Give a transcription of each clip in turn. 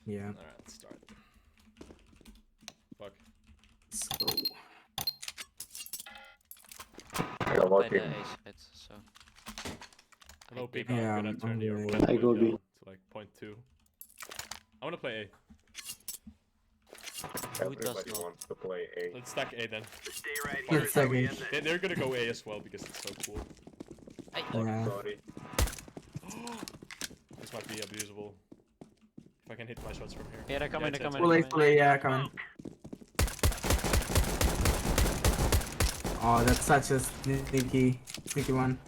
Yeah. Alright, let's start. Fuck. Let's go. I got play the A side, so. Hello, I Pika, Yeah, I'm gonna I'm turn your away. bandwidth I go down B. to like 0.2. I wanna play A. Who does Everybody not? wants to play A. Let's stack A then. Stay right Yeah, here as we second. end this. They're gonna go A as well because it's so cool. Yeah. Sorry. This might be abusable. If I can hit my shots from here. Yeah, they're coming, it's- they're coming. Full they're A, coming. full A, yeah, come on. Oh, that's such a sneaky one.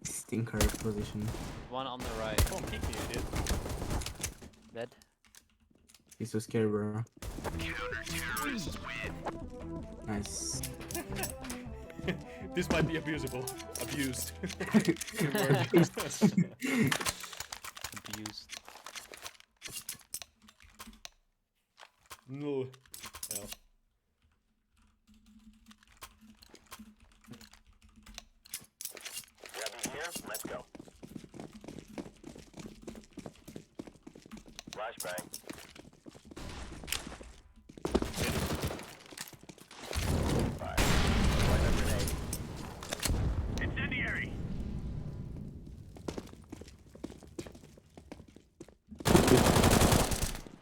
Stinker position. One on the right. Oh, I'm peeking, idiot. Dead. He's so scary, bro. Nice. This might be abusable. Abused. Abused. No. No. Grabbing here, let's go. Flashbang. Fire. Light up grenade. Incendiary!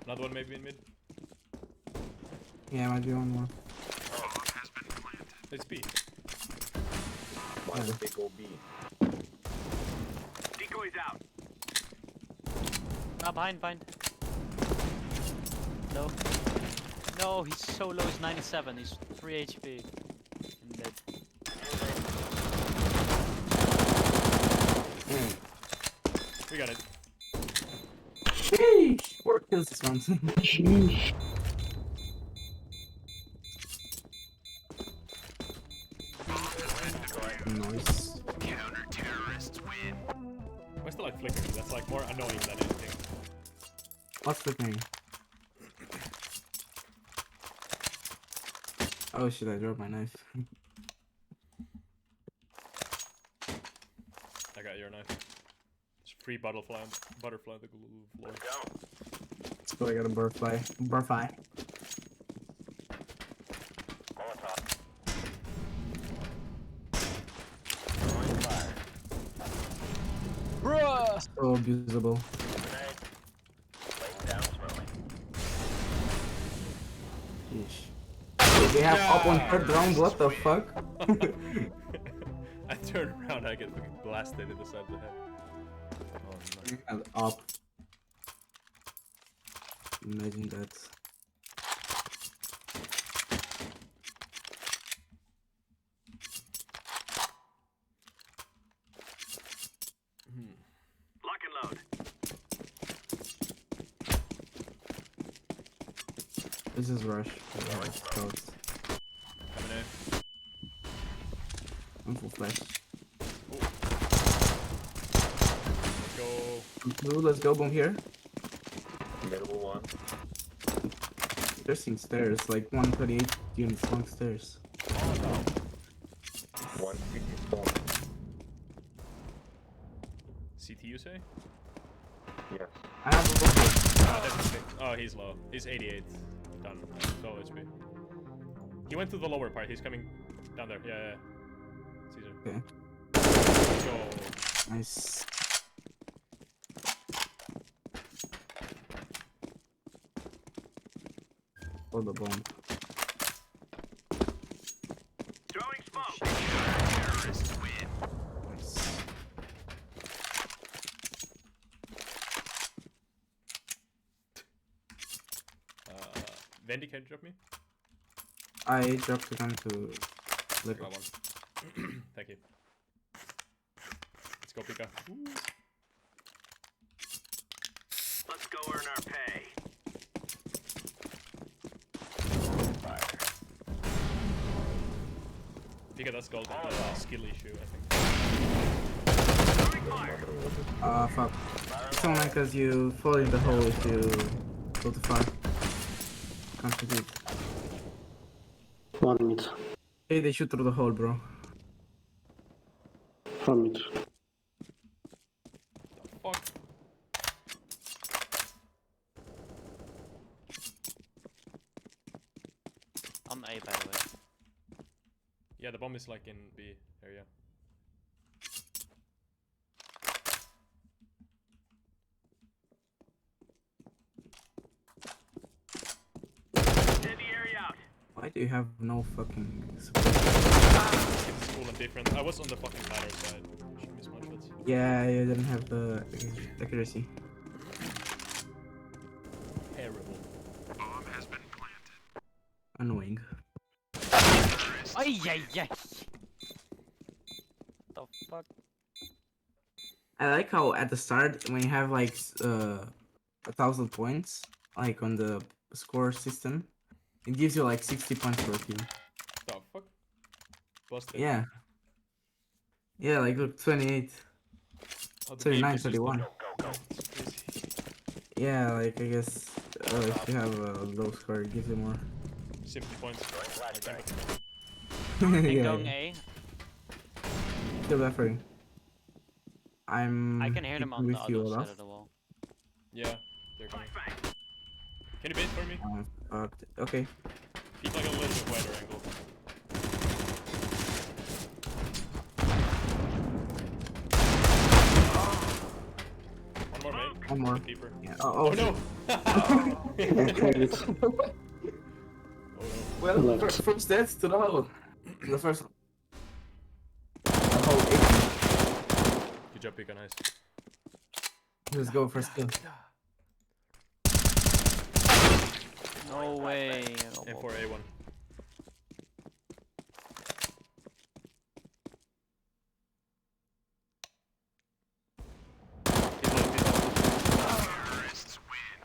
Another one maybe in mid. Yeah, might be one more. It's B. Why did they go B? Decoys out. Ah, behind. No. No, he's so low, he's 97, he's 3 HP. And dead. We got it. Sheesh! 4 kills this round. Sheesh. Nice. Why still like flickering? That's like more annoying than anything. What's the thing? Oh shit, I dropped my knife. I got your knife. It's free butterfly on the glue floor. Let's go. Let's go, I got a butterfly. Butterfly. Molotov. Throwing fire. Bruh! So abusable. Grenade. Laying down smoke. Sheesh. They have up on third round, what the fuck? I turn around, I get fucking blasted in the side of the head. Oh no. And up. Imagine that. Lock and load. This is rush. Yeah, scouts. Coming in. I'm full flash. Let's go. Blue, let's go, boom here. Middle one. Interesting stairs, like 138 units long stairs. One CT spawn. CT you say? Yes. I have a book. Oh, definitely. Oh, he's low. He's 88. Done. So HP. He went to the lower part. He's coming down there. Yeah. Caesar. Okay. Let's go. Nice. Oh, the bomb. Throwing smoke. Nice. Vendy, can you drop me? I dropped it onto I liquid. got one. Thank you. Let's go, Pika. Let's go earn our pay. Fire. Pika, that's gold. Skill issue, I think. Throwing fire. Fuck. It's only because you fall in the hole if you go too far. Can't compete. 1 mid. Hey, they shoot through the hole, bro. From mid. Fuck. A, by the way. Yeah, the bomb is like in B area. Incendiary out. Why do you have no fucking support? It's cool and different. I was on the fucking ladder side. Shouldn't miss much, but Yeah, you didn't have the accuracy. terrible. Annoying. Ay, ay, ay. The fuck? I like how at the start when you have like 1,000 points, like on the score system, it gives you like 60 points per kill. The fuck? Busted. Yeah. Yeah, like look, 28. Oh, the 39, game is just 31. It's crazy. Yeah, like I guess if you have a low score, it gives you more. 70 points. I'm Yeah, going yeah. A. Still buffering. I'm. I can hear them on with the you, other Olaf. side of the wall. Yeah, they're coming. Can you bait for me? Fucked. Okay. Keep like a little bit wider angle. One more mate. One more. Deeper. Yeah. Oh, no! Oh no. Well, first death to the hole. The first one. The whole Good job, Pika, nice. Let's go first kill. No way. M4A1.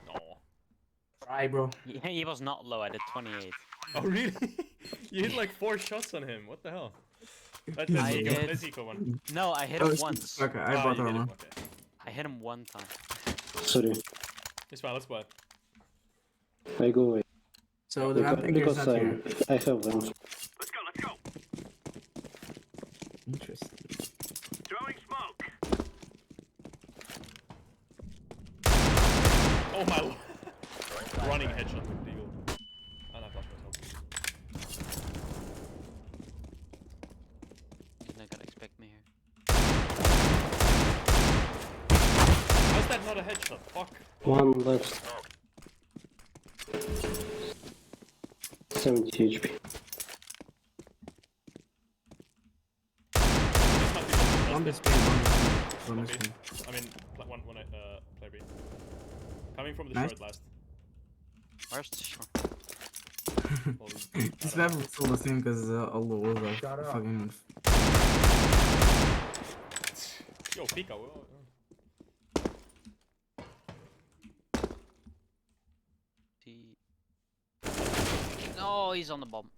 No. Try, bro. Yeah, he was not low. I did 28. Oh really? You hit like 4 shots on him. What the hell? Let's I eco. did. Let's eco one. No, I hit Oh, him shit. once. Okay, I Ah, bought you hit armor. him, okay. I hit him one time. Sorry, It's fine. Let's play. I go away. So the map anchor is Because not here. I have them. Let's go, let's go. Interesting. Throwing smoke. Oh my lord. Running headshot with Deagle. And I flashed myself. He's not gonna expect me here. How's that not a headshot? Fuck. One left. 70 HP. Bomb is spin, bomb is spin. Bomb is Okay. spin. I mean, one play B. Coming from the Nice. short last. Where's the short? Holy- This map is still the same because all the walls are fucking. Yo, Pika. Whoa. He... No, he's on the bomb.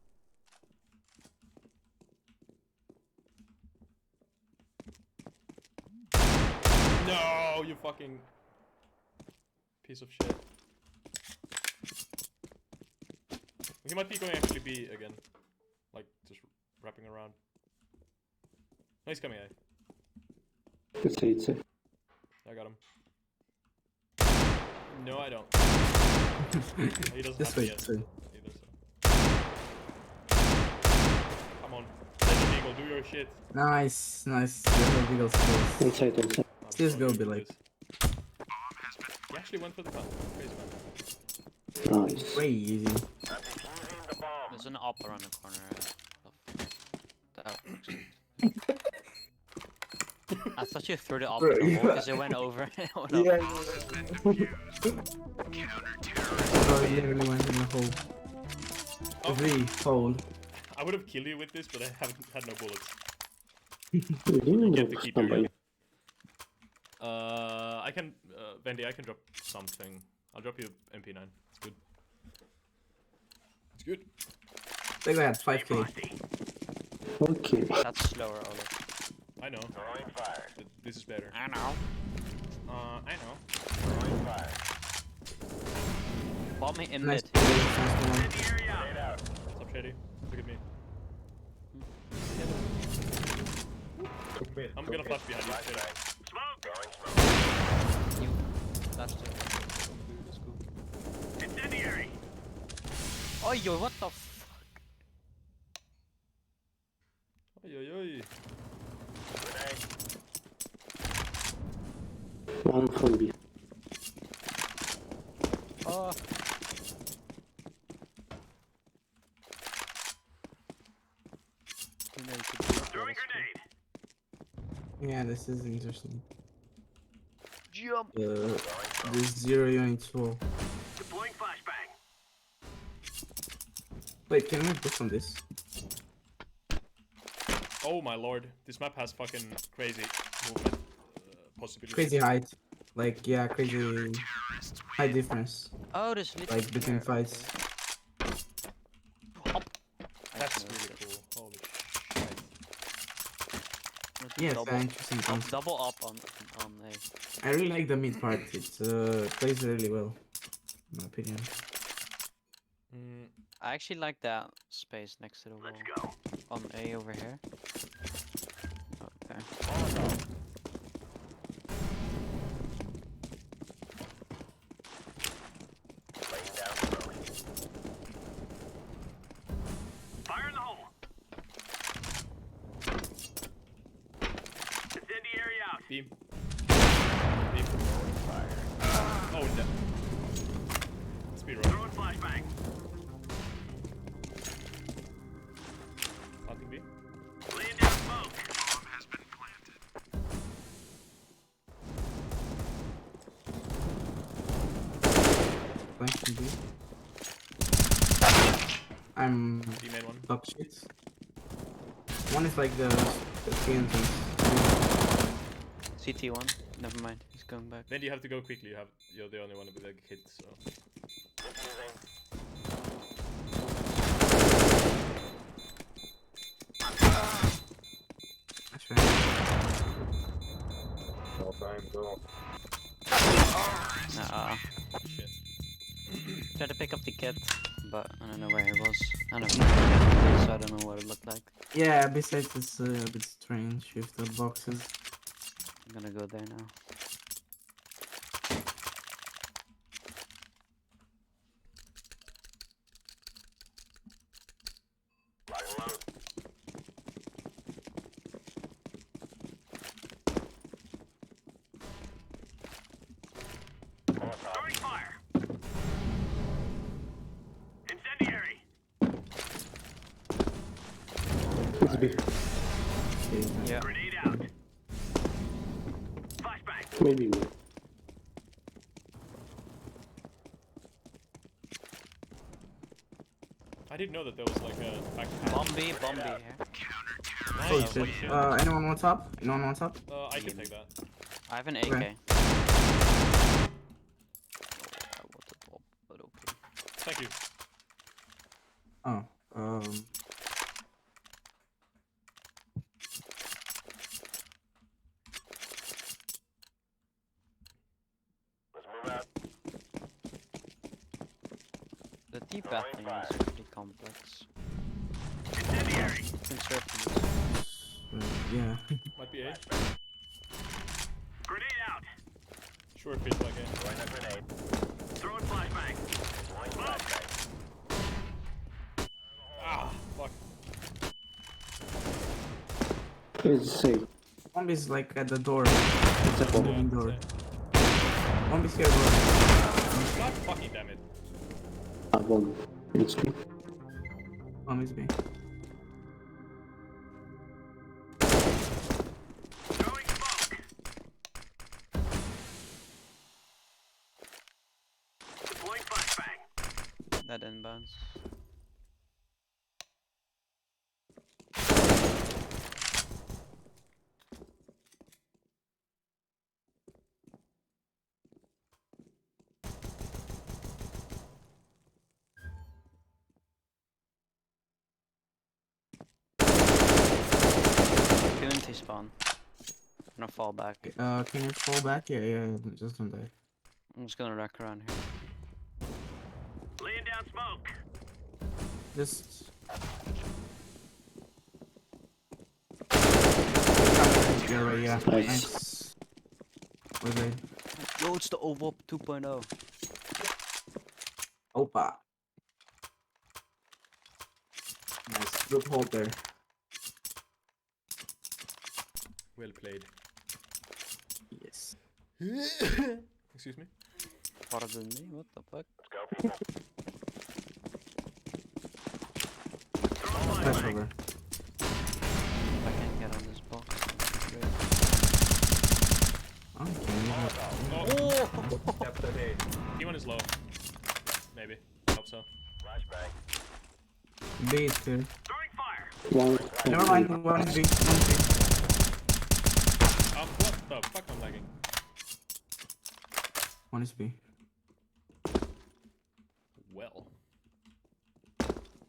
No, you fucking piece of shit. He might be going actually B again. Like, just wrapping around. No, he's coming A. It's I got him. No, I don't. He doesn't This have way, it yet. this way. Either, so. Come on. Let the Eagle do your shit. Nice, nice. Little Beagle skills. inside. I'm This so go good be at like- this. He actually went for the gun. Crazy man. Nice. Way easy. There's an op around the corner. That I thought you threw the op in the wall because it went over. It went up. Yeah. Oh, he literally went in the hole. Oh. The hole. I would have killed you with this, but I haven't had no bullets. You didn't Get drop the keeper. somebody. I can, Vendy, I can drop something. I'll drop you MP9. It's good. It's good. They go ahead, 5k. Okay. That's slower, Olaf. I know. This is better. I know. I know. Bomb me in Nice. mid. Incendiary out. Stop shady. Look at me. I'm gonna flash behind you. Shady. Smoke. You. That's two. Incendiary. Oh, yo, what the fuck? One from B. Oh. You know, you could do it, Throwing that's cool. grenade. Yeah, this is interesting. Jump! This 0 units wall. Deploying flashbang. Wait, can we push on this? Oh my lord, this map has fucking crazy movement possibilities. Crazy height. Like, yeah, crazy high difference. Oh, there's literally Like, between here, fights. okay. That's Actually, really cool. Holy shit. let's do Yes, double, interesting concept. double up on A. I really like the mid part. It plays really well, in my opinion. Mm, I actually like that space next to the wall. Let's go. On A over here. Okay. Laying down smoke. Fire in the hole. Incendiary out. beam. Beam. Oh no. Speed roll. Throwing flashbang. Planting B. Laying down smoke. Flank can be. I'm B made one. dog shit. One is like the TNT. CT1. Never mind. He's going back. Then you have to go quickly. You're the only one with a kit, so. That's right. No time, go. Nah. Shit. Tried to pick up the kit, but I don't know where he was. I don't know. So I don't know what it looked like. Yeah, besides it's a bit strange with the boxes. I'm gonna go there now. Lock and load. Throwing fire. Incendiary. It's B. Yeah. Grenade out. Flashbang. Maybe B. I didn't know that there was like a back. Bomb B here. Oh Nice. shit. Shit. Anyone want top? Anyone want top? I can take that. I have an AK. Okay. I want the top, but okay. Thank you. Oh, Let's move out. The T-path thing is pretty complex. Incendiary. Conservative. yeah. Might be A. Grenade out. Sure, it feels like A. Throwing a grenade. Throwing flashbang. Deploying flashbang. Ah, fuck. It's C. One is like at the door. It's a Yeah, bomb. Moving door. same. One is here door. God fucking damn it. A bomb. It's B. One is B. Throwing smoke. Deploying flashbang. That inbounds. Unity spawn. I'm gonna fall back. Can you fall back? Yeah, just don't die. I'm just gonna wreck around here. Laying down smoke. Just. Yeah, right, yeah. Nice. Nice. Well played. Yo, it's the OVOP 2.0. Opa. Nice. Good hold there. Well played. Yes. Excuse me. Pardon me, what the fuck? Let's go, people. Flash over. If I can get on this box. Great. Oh, can you Oh! Captain A. He1 is low. Maybe. Hope so. Flashbang. B is here. Throwing fire. One. Never mind, one B, one B. What the fuck? I'm lagging. One is B. Well.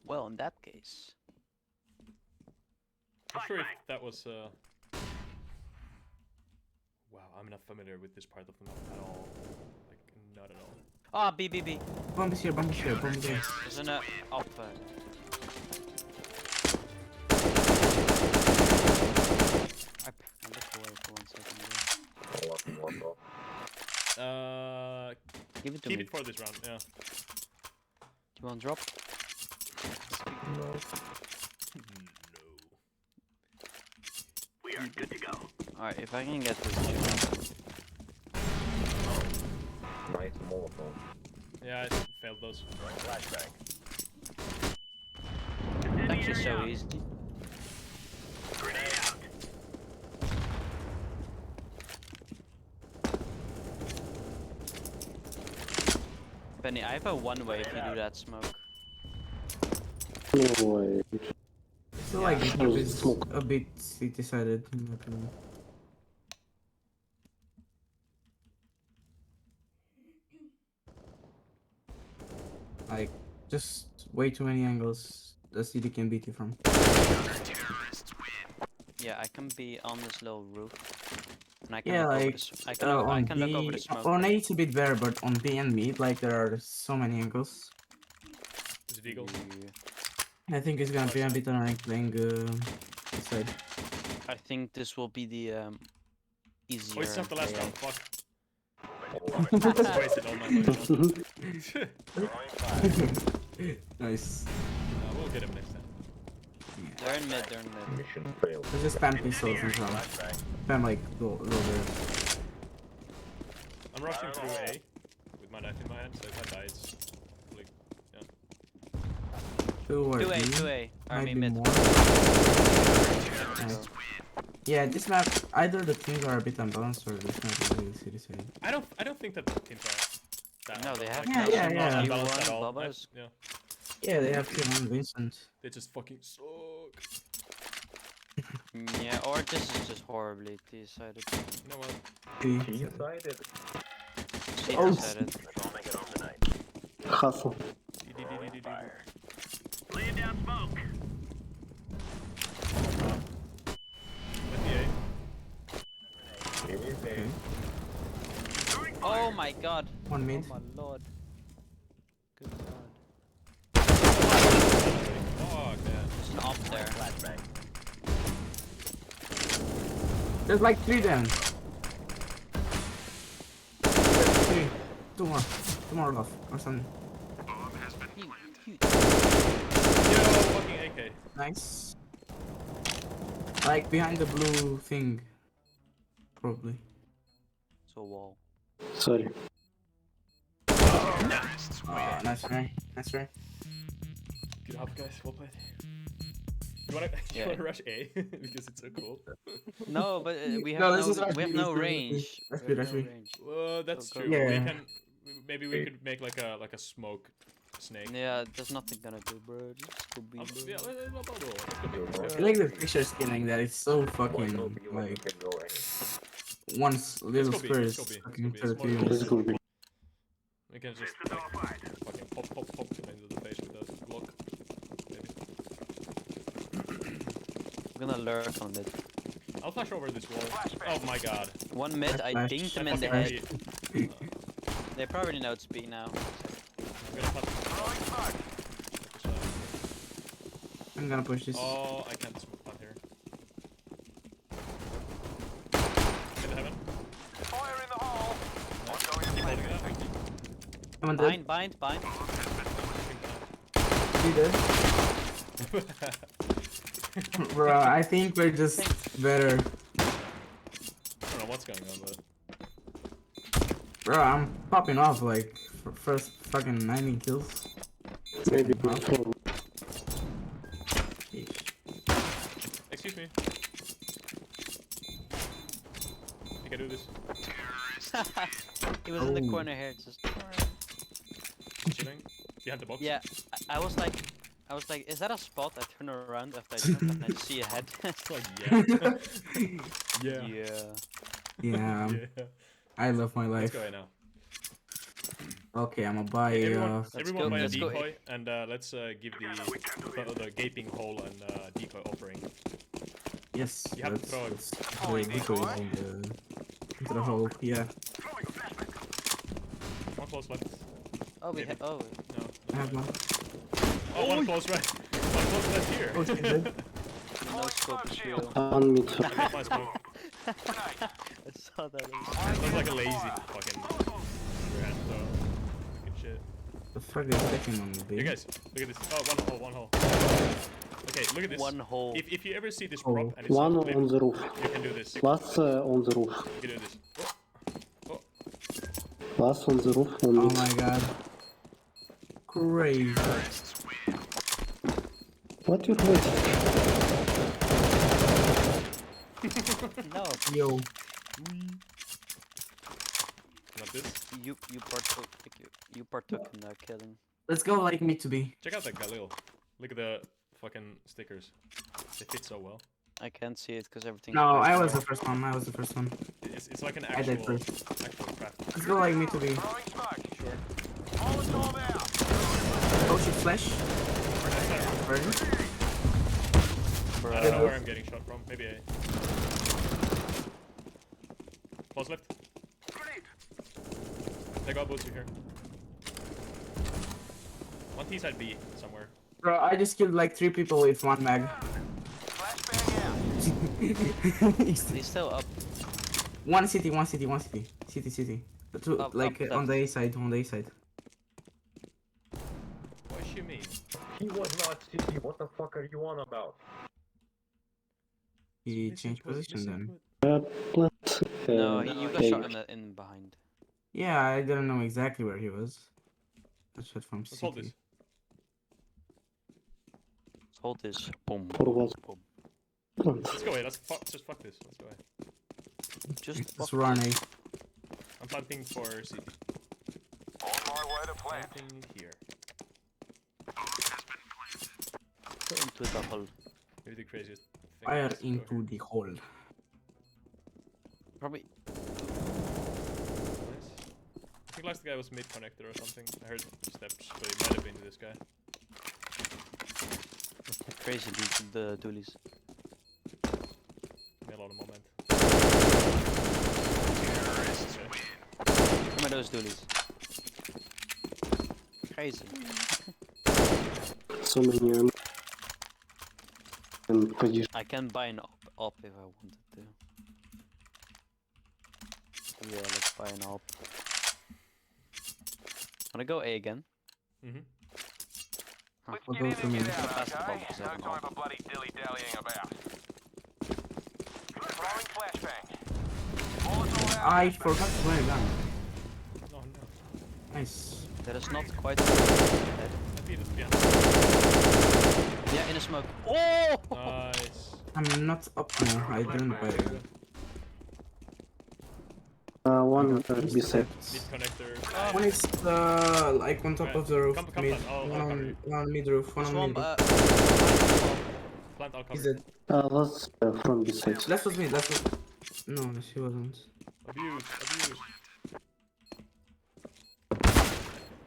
Well, in that case. Not sure if that was wow, I'm not familiar with this part of the map at all. Like, not at all. Ah, B, B, B. Bomb is here, bomb is here, bomb is here. There's an up. I look away for 1 second. I'll lock him one though. Give it to Keep me. it for this round, yeah. You want drop? No. We are good to go. Alright, if I can get this. Nice Molotov. Yeah, I failed those. Throwing flashbang. It's actually so easy. Grenade out. Benny, I have a one-way if you do that smoke. No way. I feel like this map is a bit city-sided in my opinion. Like, just way too many angles the city can beat you from. Yeah, I can be on this little roof. And I can Yeah, look over like, the I can look over the smoke. on A it's a bit better, but on B and mid, like, there are so many angles. Is it Eagle? Yeah. I think it's gonna be a bit annoying playing this side. I think this will be the easier. Oh, it's not the last way. round, fuck. Moving forward. Just wasted all my money. Throwing fire. Nice. We'll get him next time. They're in mid, they're in mid. Mission failed. Let's just spam pistols and stuff. Flashbang. Spam like go there. I'm rushing through A with my knife in my hand, so if I die, it's like, yeah. 2 or 2A, 3. 2A. I Might mean be mid. more. Nice. Yeah, this map, either the teams are a bit unbalanced or this map is really city-sided. I don't think that the teams are that No, they have like, Yeah, not yeah. unbalanced at You all. won, I- Bubba's. yeah, Yeah, they have team on Vincent. they just fucking suck. Yeah, or this is just horribly decided. You know what? B. T-sided. Oh. Decided. Let's all make it home tonight. Hustle. Throwing fire. Laying down smoke. With the A. It is Okay. A. Throwing fire. Oh my god. One mid. Oh my lord. Good god. Fuck, yeah. There's an up there. Flashbang. There's like 3 down. 3. 2 more. 2 more left. Or something. Huge. Yo, fucking AK. Nice. Like behind the blue thing. Probably. It's a wall. Sorry. Nice try. Nice try. Good job, guys. Well played. You wanna, you Yeah. wanna rush A? Because it's so cool. No, but we have No, no, this is we have no actually- range. that's We good, have no actually. range. Well, that's Go, true. go. We Yeah. can, maybe we could make like a smoke snake. Yeah, there's nothing gonna do, bro. Just go be, bro. Yeah, let's go. I like the picture skinning that it's so One fucking will be when you like can go A. once little go B, square let's is go B, fucking let's go B. 30 It's more- Let's go B. We can just like, fucking pop them into the face with a block. Maybe. I'm gonna lurk on it. I'll flash over this wall. Oh my god. One mid, I Flash. dinked him I in the fucking head. B. They probably know it's B now. I'm gonna plant this. I'm gonna push this. Oh, I can't smoke plant here. Into heaven. Fire in the hole. Keep holding it up. Come on, dead. Bind. Be dead. Bro, I think we're just better. I don't know what's going on, but Bro, I'm popping off like first fucking 90 kills. Maybe Huh? before. Excuse me. I can do this. He was in the Oh. corner here, just. Chilling. Behind the box. Yeah, I was like, is that a spot? I turn around after I jump and I see a head. It's like, yeah. Yeah. Yeah. Yeah, Yeah. I love my Let's life. go right now. Okay, I'm gonna buy Everyone go, buy a let's go. decoy, and let's give the gaping hole and decoy offering. yes. You have to throw it. Let's throw it into the hole. Yeah. One close left. Oh, we Maybe. have. Oh, No. I have one. Oh, one close right. One close left here. Oh, she's dead. no scope is real. On mid. I got my smoke. I saw that. Sounds like a lazy fucking grand, so good shit. The fuck is taking on me, You baby? guys, look at this. Oh, one hole. Okay, look at this. One hole. If you ever see this Oh. prop and it's One not flipped, on the roof. you can do this. Last on the roof. You can do this. Oh, Last on the roof. On Oh mid. my god. Crazy. What you're waiting? No, Yo. not this. you partook in that killing. Let's go like me to be. Check out that Galil. Look at the fucking stickers. They fit so well. I can't see it because everything. No, I was the first one. I was the first one. It's like an I did actual first. craft. Let's go like me to be. Throwing smoke. Sure. Molotov out. Oh shit, flash. Burn. I don't know where I'm getting shot from. Maybe A. Close left. They got boots here. One T side B somewhere. Bro, I just killed like 3 people with 1 mag. Flashbang out. He's still up. One city. City. Two, Up, like up, on the A side, What does she mean? He was not city. What the fuck are you on about? He changed position then. Plant. No, you got okay. shot in behind. Yeah, I didn't know exactly where he was. I shot from Let's hold this. city. Let's hold this. Boom. For what? Boom. Plant. Let's go away. Let's just fuck this. Let's go away. Just Let's fuck. run A. I'm planting for city. On my way to plant. Planting here. Go into the hole. Maybe the craziest thing. Fire Let's go into here. the hole. Probably. Nice. I think last guy was mid connector or something. I heard steps, but it might have been this guy. Crazy the dualies. Made a lot of moment. Come on, those dualies. Crazy. So many position. I can buy an op if I wanted to. Yeah, let's buy an op. Wanna go A again? Mm-hmm. Let's We'll get go in to and me. get out, Pass the okay? bomb, 'cause I No have an time op. for bloody dilly-dallying about. Throwing flashbang. Molotov out. I forgot to play a gun. Oh no. Nice. That is not quite. I beat it. Yeah. Yeah, in a smoke. Oh! Nice. I'm not up now. I didn't buy a gun. One beside. Mid connector. One is like on top of the roof. Come Mid. plant. I'll One cover on, you. one on mid roof. One This on one, mid roof. Plant, I'll cover. He's dead. Last from beside. That was me. That was. No, she wasn't. Abuse.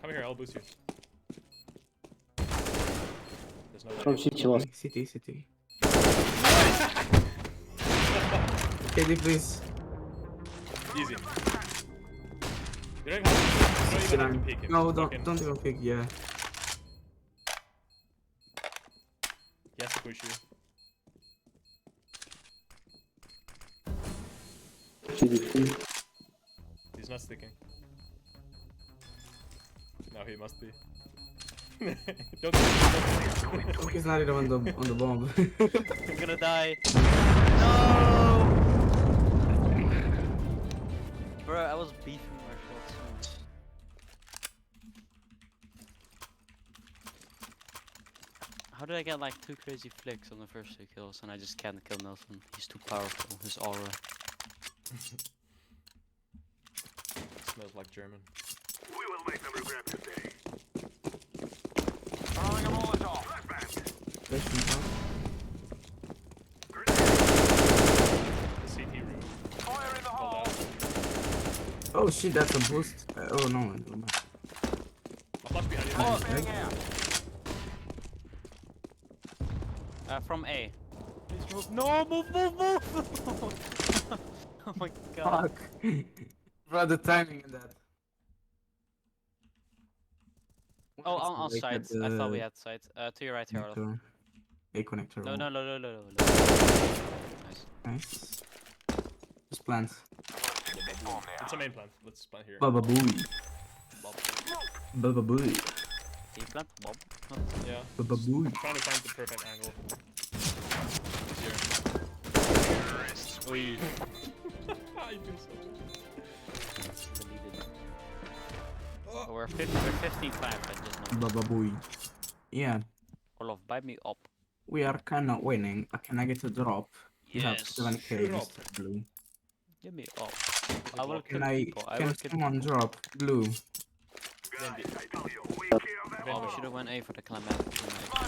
Come here, I'll boost you. There's no From way. city last. City. KD, please. Easy. You don't even have to peek him. No, Fucking- don't even pick. Yeah. He has to push you. CDP. He's not sticking. No, he must be. Don't He's not even on the bomb. I'm gonna die. No! Bro, I was beefing my shots. How did I get like 2 crazy flicks on the first 2 kills and I just can't kill Nelson? He's too powerful, his aura. Smells like German. We will make them regret this day. Throwing a Molotov. Flashbang. Flashing out. The CT room. Fire in the Called hole. out. Oh shit, that's a boost. Oh no. never mind. I'll flash behind you. Oh, Standing out. From A. Please move. No, move! Oh my god. Fuck. Bro, the timing in that. Oh, It's on like site. at I thought we the had site. To your right here, Olaf. connector. A connector. No, wall. no, no, no, no, no. Nice. Nice. Just plant. It's a main plant. Let's plant here. Baba booey. Bob. Baba booey. Can you plant? Bob? Yeah. Baba booey. Trying to find the perfect angle. Easier. Oi. I feel so good. Deleted. Oh, we're 15-5, I just know. Baba booey. Yeah, Olaf, buy me up. we are kinda winning. Can I get a drop? You have Yes. 7k, Shut up. Mr. Blue. Give me up. I will kill Can people. I can will kill someone people. drop Blue? Guys, I tell you, we kill them Oh, we all. should have went A for the climatic.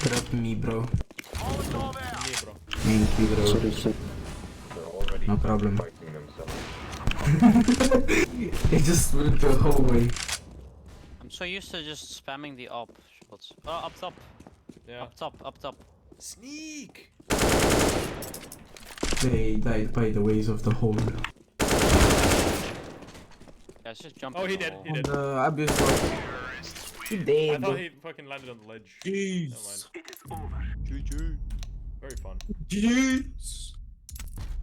Drop me, bro. Molotov out. Me, bro. Thank you, bro. Sorry, sir. They're already No problem. fighting themselves. It just went the whole way. I'm so used to just spamming the up shots. Oh, up top. Yeah. Up top, up top. Sneak! They died by the ways of the hole. Guys, just jump Oh, in he the did. hole. He On did. the abyss box. He I dead. thought he fucking landed on the ledge. Never mind. Jeez. It is over. GG. Very fun. Jeez.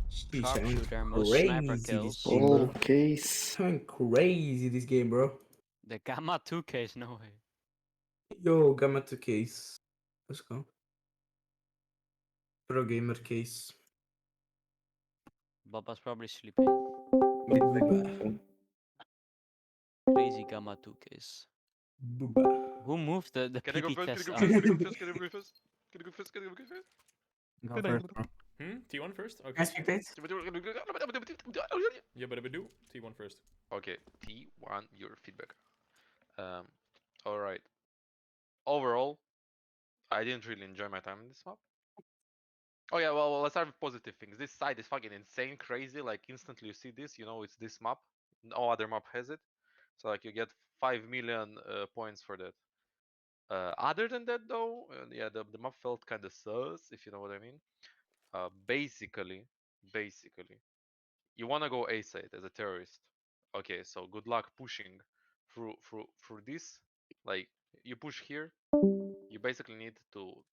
Sheesh, I'm Sharpshooter, most sniper crazy this kills. game, bro. All case. I'm crazy this game, bro. The Gamma 2 case, no way. Yo, Gamma 2 case. Let's go. Pro gamer case. Baba's probably sleeping. With Booba. Crazy Gamma 2 case. Booba. Who moved the Can I go PP first? test Can I up? go first? Can I go first? Can I go first? Can I go first? Can I go first? Go first, bro. T1 first? Okay. Can I speak please? Yeah, but do T1 first. Okay, T1, your feedback. Alright. Overall, I didn't really enjoy my time in this map. Oh yeah, well, let's start with positive things. This side is fucking insane, crazy. Like, instantly you see this, you know it's this map. No other map has it. So, like, you get 5 million points for that. Other than that, though, yeah, the map felt kind of sus, if you know what I mean. Basically, you want to go A side as a terrorist. Okay, so good luck pushing through this. Like, you push here, you basically need to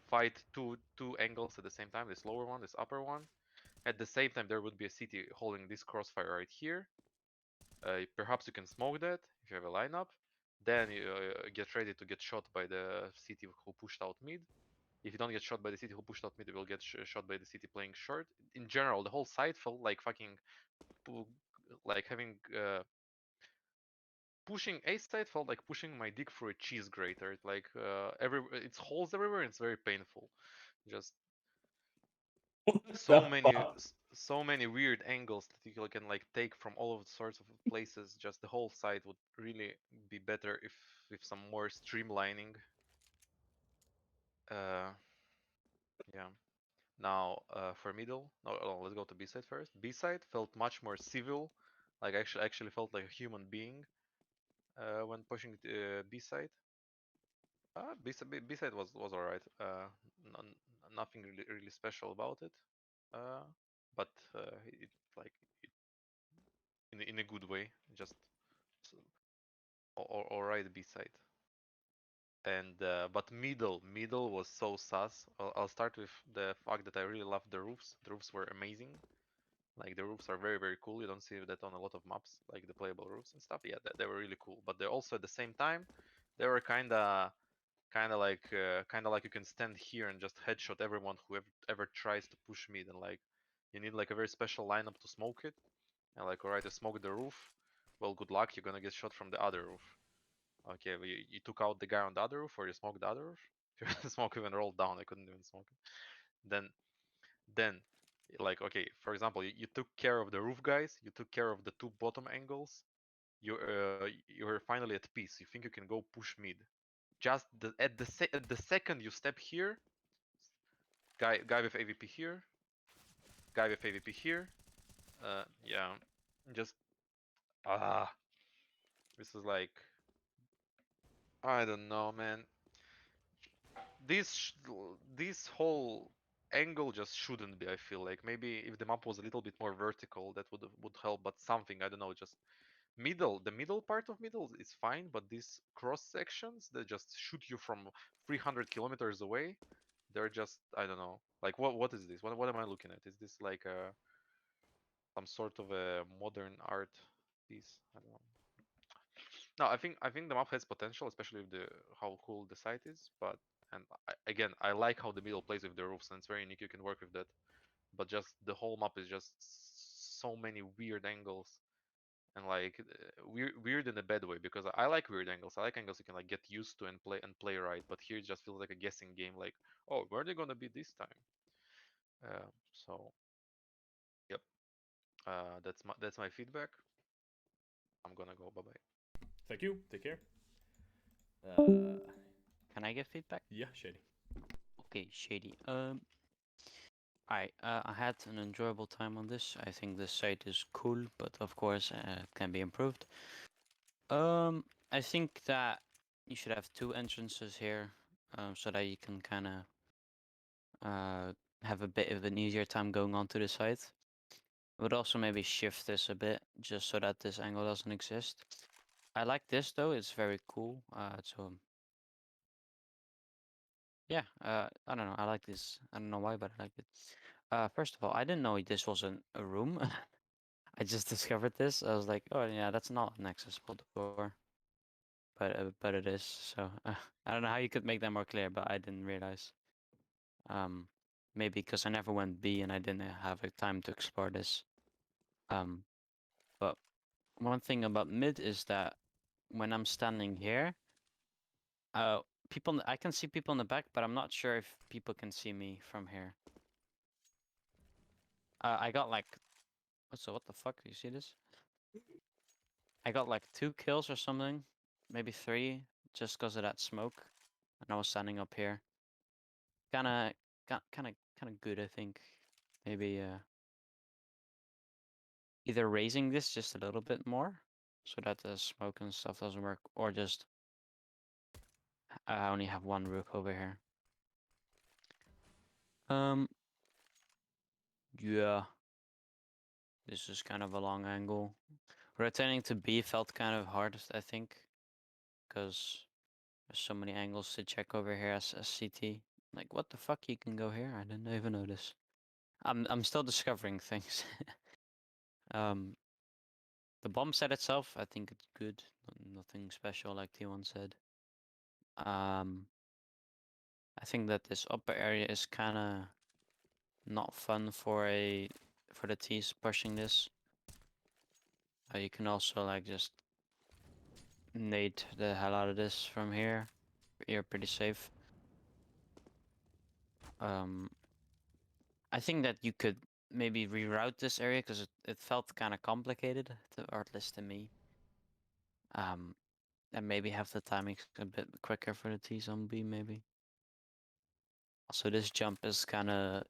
fight two angles at the same time. This lower one, this upper one. At the same time, there would be a city holding this crossfire right here. Perhaps you can smoke that if you have a lineup. Then you get ready to get shot by the city who pushed out mid. If you don't get shot by the city who pushed out mid, you will get shot by the city playing short. In general, the whole side felt like fucking, like having pushing A side felt like pushing my dick through a cheese grater. Like it's holes everywhere. And it's very painful. Just so many weird angles that you can like take from all of the sorts of places. Just the whole side would really be better if with some more streamlining. Yeah. Now for middle, no, let's go to B side first. B side felt much more civil, like actually felt like a human being when pushing B side. B side was alright. Nothing really special about it, but it like in a good way, just alright B side. And but middle was so sus. I'll start with the fact that I really loved the roofs. The roofs were amazing. Like the roofs are very cool. You don't see that on a lot of maps, like the playable roofs and stuff. Yeah, they were really cool. But they also at the same time, they were kind of like you can stand here and just headshot everyone who ever tries to push mid, and like you need like a very special lineup to smoke it. and like, alright, I smoked the roof. Well, good luck. You're gonna get shot from the other roof. Okay, well, you took out the guy on the other roof, or you smoked the other roof? If you smoke even rolled down, I couldn't even smoke it. Then, like, okay, for example, you took care of the roof guys. You took care of the two bottom angles. You're finally at peace. You think you can go push mid. Just at the second you step here, guy with AVP here, guy with AVP here. Yeah, just ah, this is like, I don't know, man. This whole angle just shouldn't be. I feel like maybe if the map was a little bit more vertical, that would help. But something, I don't know, just the middle part of middle is fine, but these cross sections that just shoot you from 300 kilometers away, they're just, I don't know. Like, what is this? What am I looking at? Is this like some sort of a modern art piece? I don't know. No, I think the map has potential, especially with the how cool the site is. But and again, I like how the middle plays with the roofs, and it's very unique. You can work with that. But just the whole map is just so many weird angles, and like weird in a bad way, because I like weird angles. I like angles you can like get used to and play right. But here it just feels like a guessing game. Like, oh, where are they gonna be this time? So yep, that's my feedback. I'm gonna go. Bye bye. Thank you. Take care. Can I get feedback? Yeah, Shady. Okay, Shady. I had an enjoyable time on this. I think this site is cool, but of course it can be improved. I think that you should have two entrances here, so that you can kind of have a bit of an easier time going onto the site. I would also maybe shift this a bit, just so that this angle doesn't exist. I like this though; it's very cool. So yeah, I don't know. I like this. I don't know why, but I like it. First of all, I didn't know this was a room. I just discovered this. I was like, oh yeah, that's not an accessible door, but it is. So I don't know how you could make that more clear, but I didn't realize. Um, Maybe because I never went B and I didn't have a time to explore this. But one thing about mid is that when I'm standing here, I can see people in the back, but I'm not sure if people can see me from here. I got like, so what the fuck? You see this? I got like 2 kills or something, maybe 3, just because of that smoke, and I was standing up here. Kind of good, I think. Maybe either raising this just a little bit more, so that the smoke and stuff doesn't work, or just I only have one roof over here. Yeah. This is kind of a long angle. Rotating to B felt kind of hard, I think, because there's so many angles to check over here as CT. Like, what the fuck? You can go here? I didn't even notice. I'm still discovering things. The bomb set itself, I think it's good. Nothing special, like T1 said. I think that this upper area is kind of not fun for the T's pushing this. You can also like just nade the hell out of this from here. You're pretty safe. I think that you could maybe reroute this area because it felt kind of complicated, or at least to me. And maybe have the timing a bit quicker for the T-zombie, maybe. Also, this jump is kind of...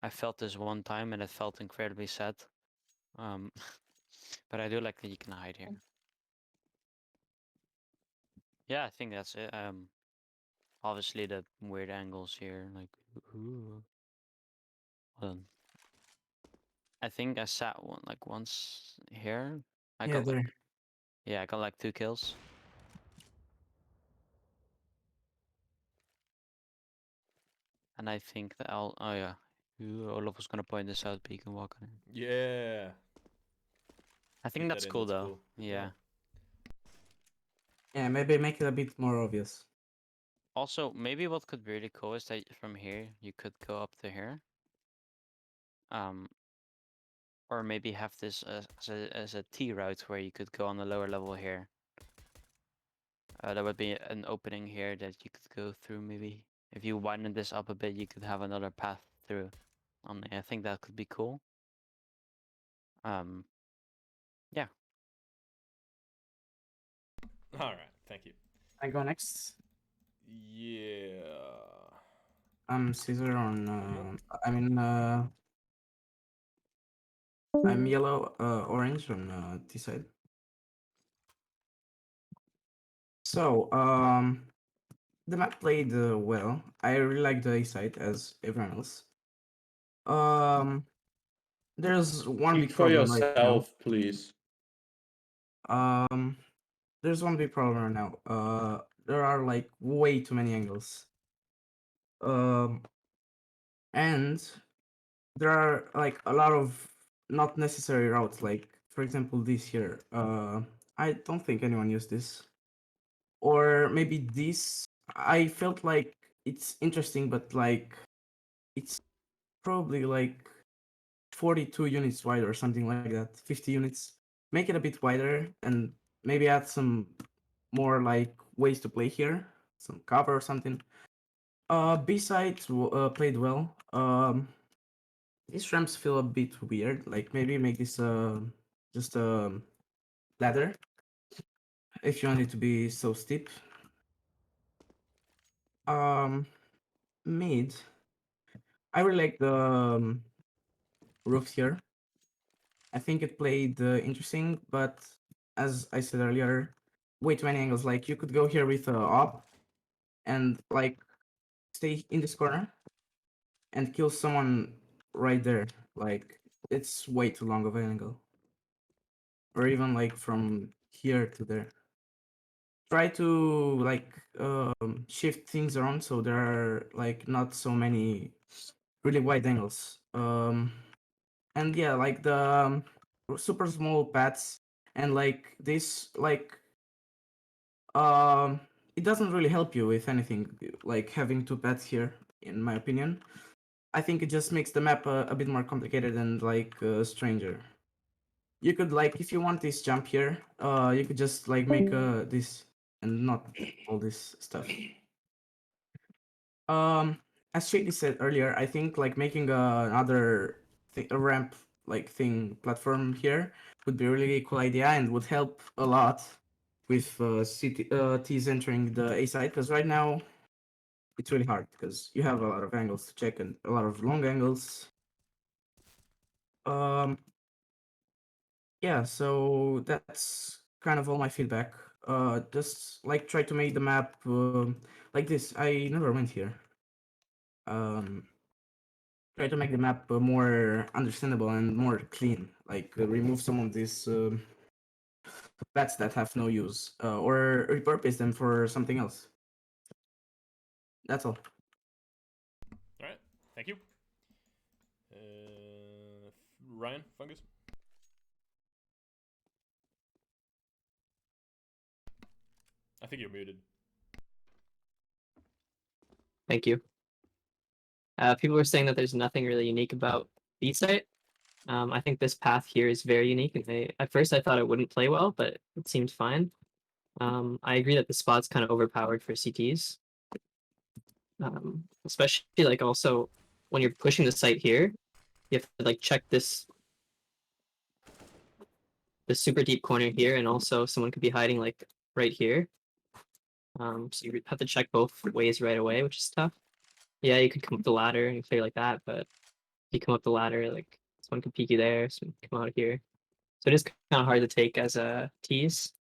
I felt this one time and it felt incredibly sad. But I do like that you can hide here. Yeah, I think that's it. Obviously the weird angles here, like, ooh. I think I sat once here. Yeah, there. I got like 2 kills. And I think that oh yeah, Olaf was gonna point this out, but you can walk on it. Yeah. I think Keep that's that in, cool that's though. cool. Yeah. Yeah, maybe make it a bit more obvious. Also, maybe what could be really cool is that from here you could go up to here. Or maybe have this as a T route where you could go on the lower level here. There would be an opening here that you could go through maybe. If you widen this up a bit, you could have another path through. I think that could be cool. Yeah. All right, thank you. I go next. Yeah. I'm Caesar on. I'm yellow, orange on T side. So, the map played well. I really like the A side as everyone else. There's one Speak big for problem right now. yourself, please. There's one big problem right now. There are like way too many angles. And there are like a lot of not necessary routes. Like for example, this here. I don't think anyone used this. Or maybe this. I felt like it's interesting, but like it's probably like 42 units wide or something like that. 50 units. Make it a bit wider and maybe add some more like ways to play here, some cover or something. B sides played well. These ramps feel a bit weird. Like maybe make this just a ladder if you want it to be so steep. Mid. I really like the roof here. I think it played interesting, but as I said earlier, way too many angles. Like you could go here with op and like stay in this corner and kill someone right there. Like it's way too long of an angle. Or even like from here to there. Try to like shift things around so there are like not so many really wide angles. And yeah, like the super small paths and like this like it doesn't really help you with anything like having two paths here in my opinion. I think it just makes the map a bit more complicated and like stranger. You could like if you want this jump here, you could just like make this and not all this stuff. As Shady said earlier, I think like making another a ramp like thing platform here would be a really cool idea and would help a lot with T's entering the A side because right now it's really hard because you have a lot of angles to check and a lot of long angles. Yeah, so that's kind of all my feedback. Just like try to make the map like this. I never went here. Try to make the map more understandable and more clean. Like remove some of these paths that have no use, or repurpose them for something else. That's all. All right, thank you. Ryan, Fungus. I think you're muted. Thank you. People were saying that there's nothing really unique about B-site. I think this path here is very unique, and at first I thought it wouldn't play well, but it seemed fine. I agree that the spot's kind of overpowered for CTs. Especially like also when you're pushing the site here, you have to like check this super deep corner here, and also someone could be hiding like right here. So you have to check both ways right away, which is tough. Yeah, you could come up the ladder and clear like that, but if you come up the ladder, like someone could peek you there, someone can come out here. So it is kind of hard to take as a tease.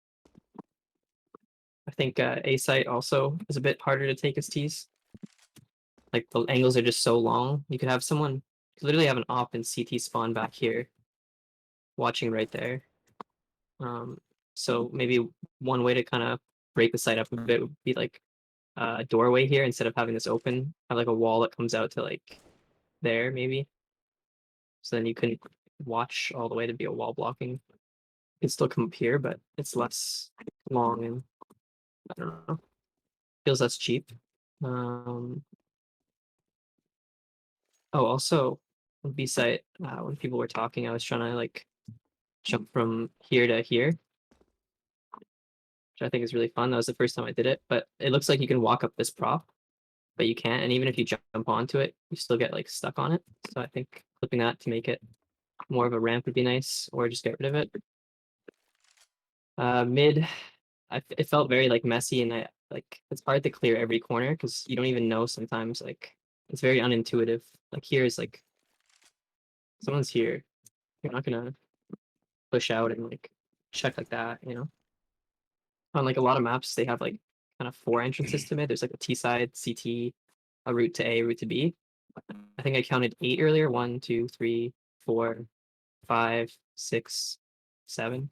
I think A site also is a bit harder to take as tease. Like the angles are just so long. You could have someone you could literally have an op and CT spawn back here, watching right there. So maybe one way to kind of break the site up a bit would be like a doorway here instead of having this open. Have like a wall that comes out to like there maybe. So then you couldn't watch all the way to be a wall blocking. You can still come up here, but it's less long and I don't know. Feels less cheap. Oh, also on B site, when people were talking, I was trying to like jump from here to here, which I think is really fun. That was the first time I did it, but it looks like you can walk up this prop, but you can't. And even if you jump onto it, you still get like stuck on it. So I think clipping that to make it more of a ramp would be nice, or just get rid of it. Mid, it felt very like messy, and I like it's hard to clear every corner because you don't even know sometimes. Like it's very unintuitive. Like here is like someone's here. You're not gonna push out and like check like that, you know. On like a lot of maps, they have like kind of 4 entrances to mid. There's like a T side, CT, a route to A, route to B. I think I counted 8 earlier. 1, 2, 3, 4, 5, 6, 7.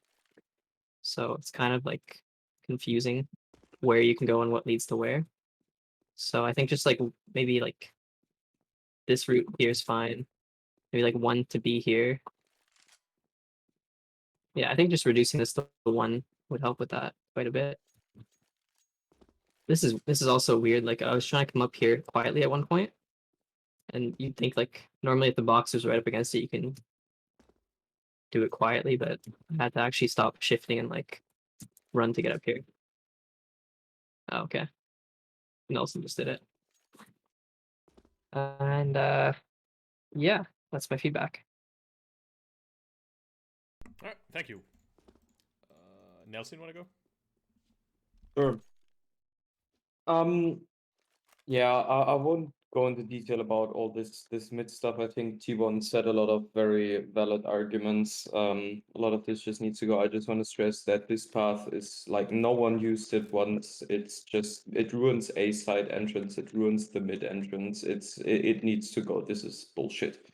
So it's kind of like confusing where you can go and what leads to where. So I think just like maybe like this route here is fine. Maybe like 1 to B here. Yeah, I think just reducing this to 1 would help with that quite a bit. This is also weird. Like I was trying to come up here quietly at one point, and you'd think like normally if the box is right up against it, you can do it quietly, but I had to actually stop shifting and like run to get up here. Oh, okay. Nelson just did it. And yeah, that's my feedback. All right, thank you. Nelson, want to go? Sure. Yeah, I won't go into detail about all this mid stuff. I think T1 said a lot of very valid arguments. A lot of this just needs to go. I just want to stress that this path is like no one used it once. It's just it ruins A side entrance. It ruins the mid entrance. It needs to go. This is bullshit.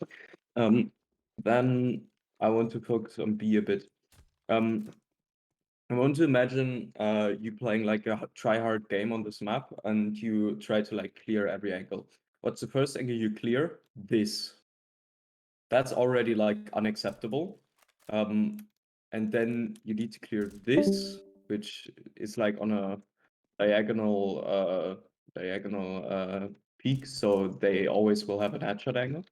Then I want to focus on B a bit. I want to imagine you playing like a try-hard game on this map and you try to like clear every angle. What's the first angle you clear? This. That's already like unacceptable. And then you need to clear this, which is like on a diagonal peak, so they always will have an headshot angle.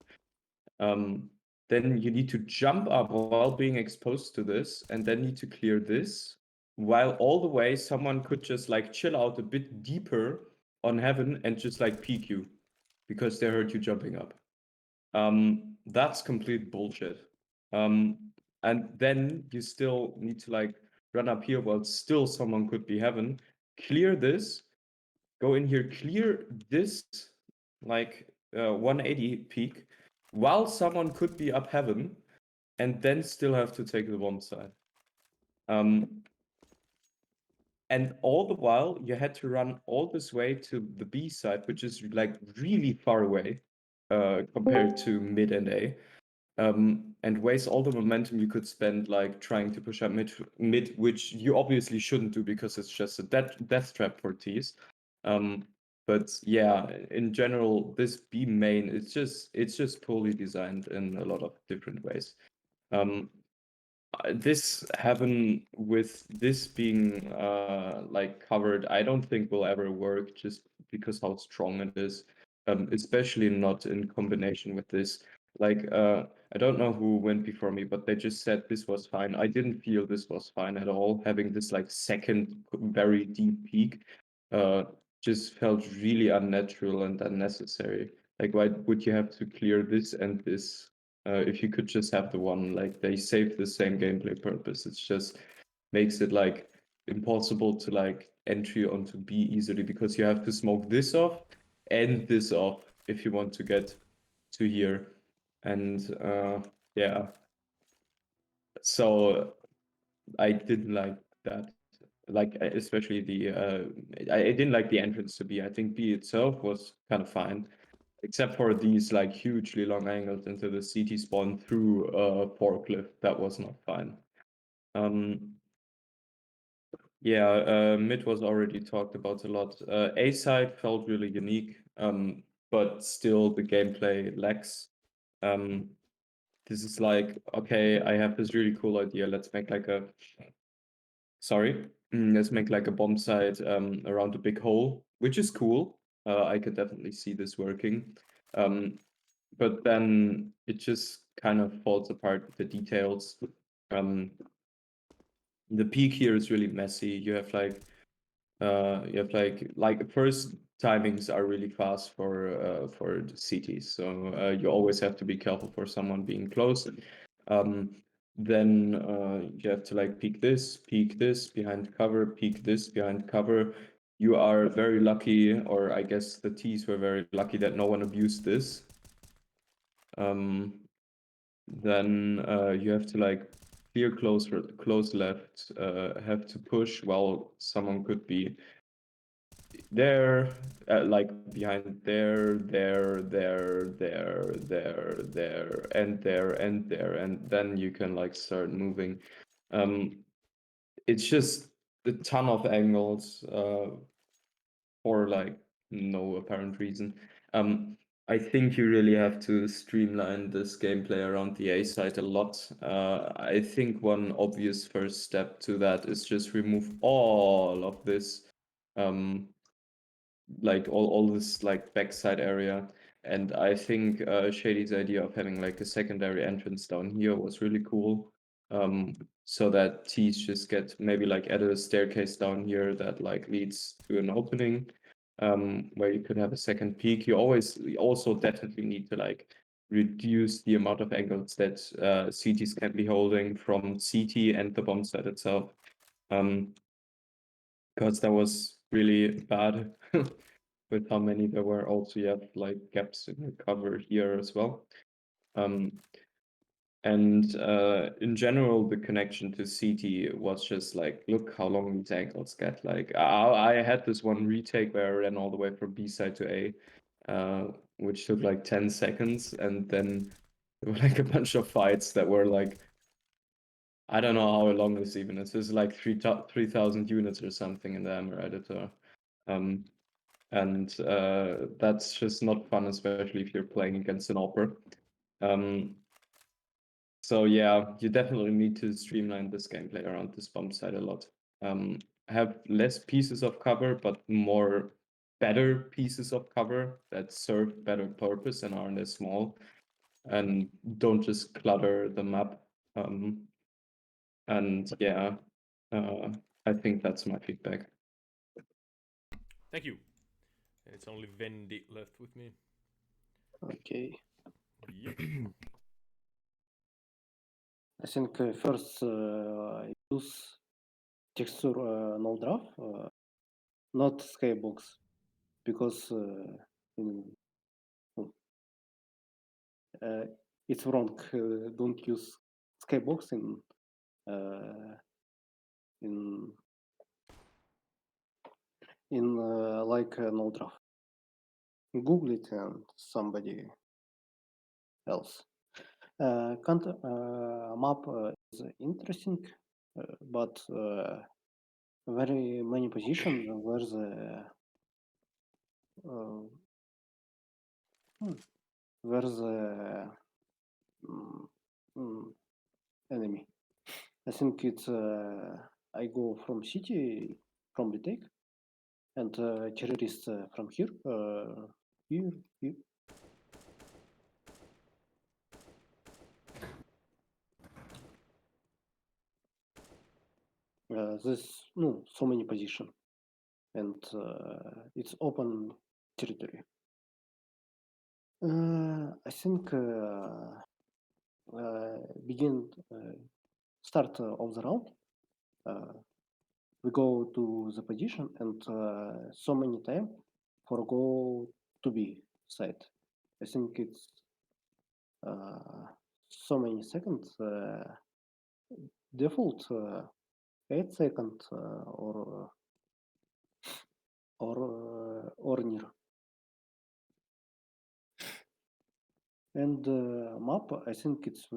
Then you need to jump up while being exposed to this, and then need to clear this, while all the way someone could just like chill out a bit deeper on heaven and just like peek you because they heard you jumping up. That's complete bullshit. And then you still need to like run up here while still someone could be heaven, clear this, go in here, clear this like 180 peak, while someone could be up heaven, and then still have to take the bomb side. And all the while, you had to run all this way to the B side, which is like really far away compared to mid and A. And waste all the momentum you could spend like trying to push up mid, which you obviously shouldn't do because it's just a death trap for T's. But yeah, in general, this B main it's just poorly designed in a lot of different ways. This heaven with this being like covered, I don't think will ever work just because how strong it is, especially not in combination with this. Like I don't know who went before me, but they just said this was fine. I didn't feel this was fine at all. Having this like second very deep peak just felt really unnatural and unnecessary. Like why would you have to clear this and this if you could just have the one? Like they save the same gameplay purpose. It's just makes it like impossible to like entry onto B easily because you have to smoke this off and this off if you want to get to here. And yeah, so I didn't like that. Like especially the I didn't like the entrance to B. I think B itself was kind of fine, except for these like hugely long angles into the CT spawn through forklift. That was not fine. Yeah, mid was already talked about a lot. A side felt really unique, but still the gameplay lacks. This is like, okay, I have this really cool idea. Let's make like a let's make like a bomb site around a big hole, which is cool. I could definitely see this working. but then it just kind of falls apart with the details. The peak here is really messy. You have first timings are really fast for the cities, so you always have to be careful for someone being close. Then you have to like peek this behind cover, peek this behind cover. You are very lucky, or I guess the T's were very lucky that no one abused this. Then you have to like clear close left, have to push while someone could be there, like behind there, and then you can like start moving. It's just a ton of angles for like no apparent reason. I think you really have to streamline this gameplay around the A side a lot. I think one obvious first step to that is just remove all of this, like all this like backside area. And I think Shady's idea of having like a secondary entrance down here was really cool. So that T's just get maybe like add a staircase down here that like leads to an opening, where you could have a second peak. You also definitely need to like reduce the amount of angles that CTs can be holding from CT and the bomb site itself. Because that was really bad with how many there were. Also, you have like gaps in the cover here as well. And in general, the connection to CT was just like, look how long these angles get. Like I had this one retake where I ran all the way from B side to A, which took like 10 seconds, and then there were like a bunch of fights that were like, I don't know how long this even is. This is like 3,000 units or something in the Hammer editor. And that's just not fun, especially if you're playing against an opera. So yeah, you definitely need to streamline this gameplay around this bomb site a lot. Have less pieces of cover, but more better pieces of cover that serve better purpose and aren't as small, and don't just clutter the map. And yeah, I think that's my feedback. Thank you. And it's only Vendi left with me. Okay. Yep. I think first use texture no draft, not skybox, because it's wrong. Don't use skybox in like no draft. Google it and somebody else. Map is interesting, but very many positions where the enemy. I think it's I go from city, from retake, and terrorists from here, here. There's so many positions, and it's open territory. I think start of the round. We go to the position and so many time forgo to be side. I think it's so many seconds. Default 8 seconds or near. And map, I think it's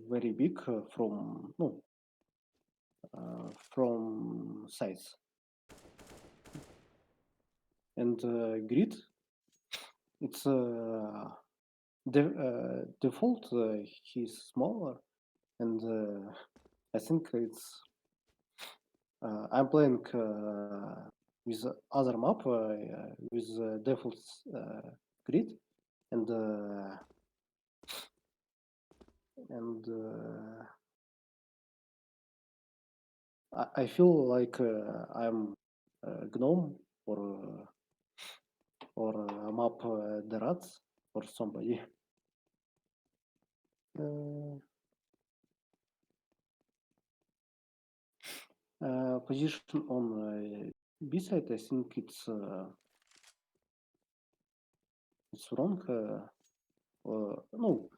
very big from size. And grid, it's default. He's smaller, and I think it's. I'm playing with other map with default grid, and and I feel like I'm gnome or map the rats or somebody. Position on B side, I think it's wrong. No,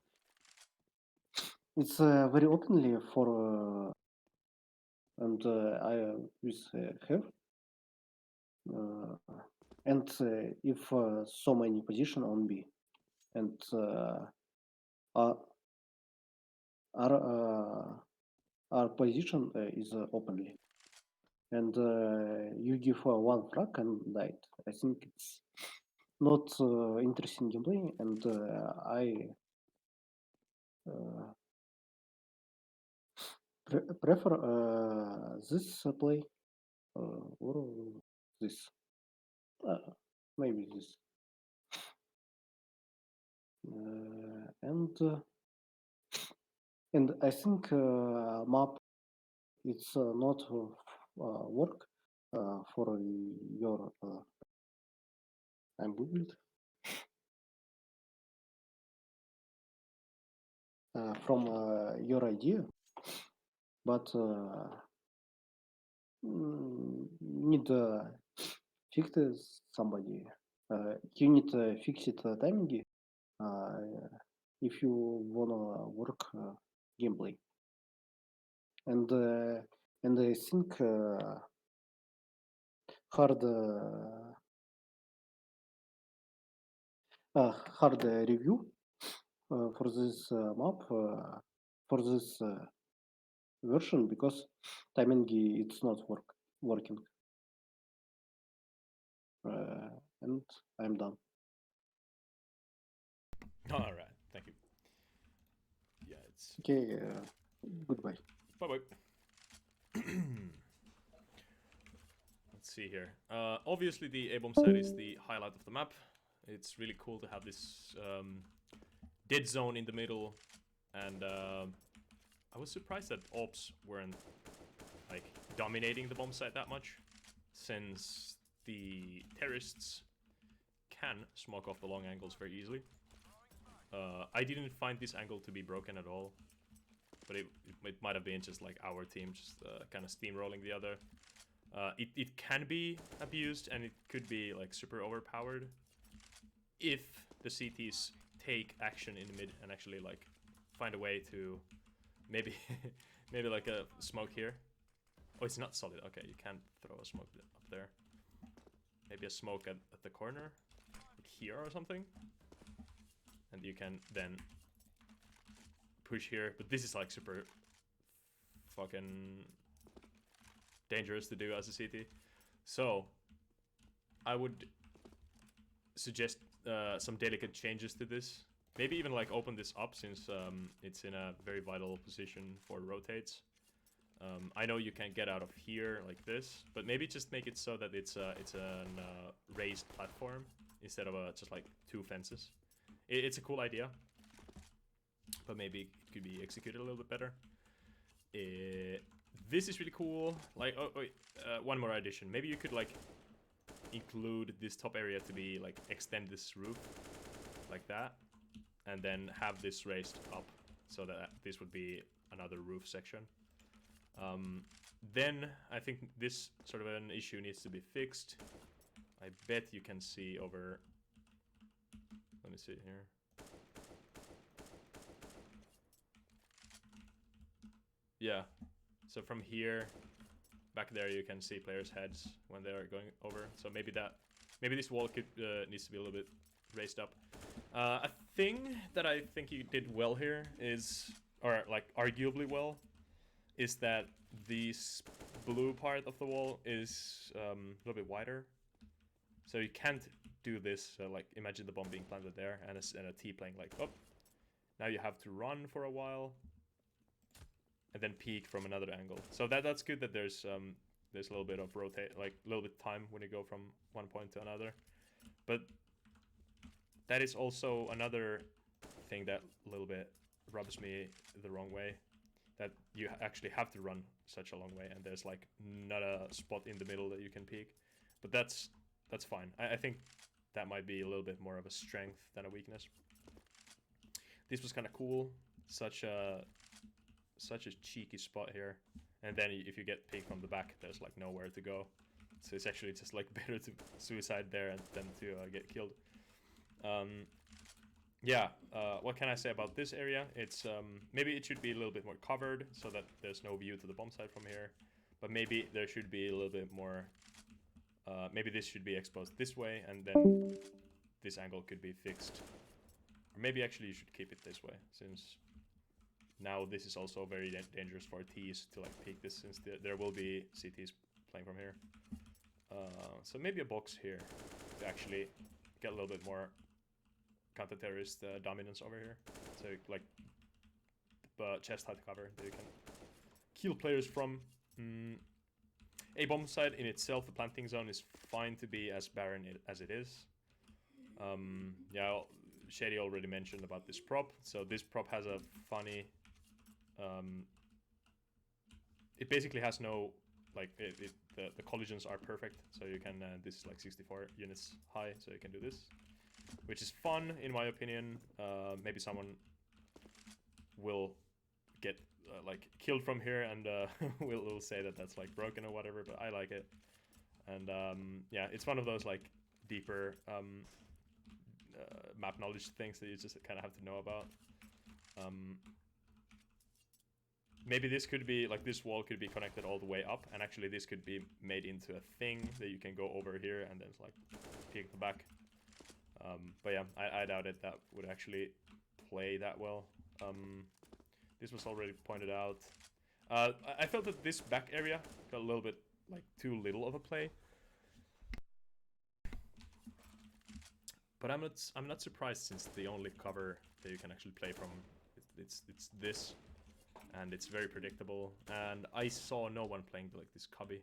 it's very openly for and I with have and if so many position on B and our our position is openly and you give one frag and died. I think it's not interesting gameplay, and I prefer this play or this. Maybe this. And I think map it's not work for your. I'm googled from your idea, but need fix somebody. You need fix it timing if you wanna work gameplay. And I think hard review for this map for this version because timing it's not working. And I'm done. All right, thank you. Yeah, it's Okay. Goodbye. bye bye. Let's see here. Obviously, the A bomb site is the highlight of the map. It's really cool to have this dead zone in the middle, and I was surprised that ops weren't like dominating the bomb site that much, since the terrorists can smoke off the long angles very easily. I didn't find this angle to be broken at all, but it might have been just like our team just kind of steamrolling the other. It can be abused and it could be like super overpowered if the CTs take action in the mid and actually like find a way to maybe maybe like a smoke here. Oh, it's not solid. Okay, you can't throw a smoke up there. Maybe a smoke at the corner, like here or something, and you can then push here. But this is like super fucking dangerous to do as a CT. So I would suggest some delicate changes to this. Maybe even like open this up since it's in a very vital position for rotates. I know you can get out of here like this, but maybe just make it so that it's a raised platform instead of just like two fences. It's a cool idea, but maybe it could be executed a little bit better. This is really cool. Like, oh wait, one more addition. Maybe you could like include this top area to be like extend this roof like that, and then have this raised up so that this would be another roof section. Then I think this sort of an issue needs to be fixed. I bet you can see over. Let me see here. Yeah, so from here back there you can see players' heads when they are going over. So maybe this wall could needs to be a little bit raised up. A thing that I think you did well here is, or like arguably well, is that this blue part of the wall is a little bit wider. So you can't do this. So like imagine the bomb being planted there and a T playing like up. Now you have to run for a while and then peek from another angle. So that's good that there's a little bit of rotate, like a little bit time when you go from one point to another. But that is also another thing that a little bit rubs me the wrong way. That you actually have to run such a long way, and there's like not a spot in the middle that you can peek. But that's fine. I think that might be a little bit more of a strength than a weakness. This was kind of cool. Such a cheeky spot here. And then if you get peeked from the back, there's like nowhere to go. So it's actually just like better to suicide there than to get killed. Yeah, what can I say about this area? It's maybe it should be a little bit more covered so that there's no view to the bomb site from here. But maybe there should be a little bit more. Maybe this should be exposed this way, and then this angle could be fixed. Or maybe actually you should keep it this way, since now this is also very dangerous for Ts to like peek this, since there will be CTs playing from here. So maybe a box here to actually get a little bit more counter-terrorist dominance over here. So like chest height cover that you can kill players from. A bomb site in itself, the planting zone is fine to be as barren as it is. Yeah, Shady already mentioned about this prop. So this prop has a funny... it basically has no... Like, the collisions are perfect. So you can... this is like 64 units high, so you can do this. Which is fun, in my opinion. Maybe someone will get like killed from here, and will say that that's like broken or whatever, but I like it. And yeah, it's one of those like deeper map knowledge things that you just kind of have to know about. Maybe this could be like, this wall could be connected all the way up, and actually this could be made into a thing that you can go over here and then like peek the back. But yeah, I doubted that would actually play that well. This was already pointed out. I felt that this back area got a little bit like too little of a play. But I'm not surprised, since the only cover that you can actually play from it's this, and it's very predictable. And I saw no one playing like this cubby,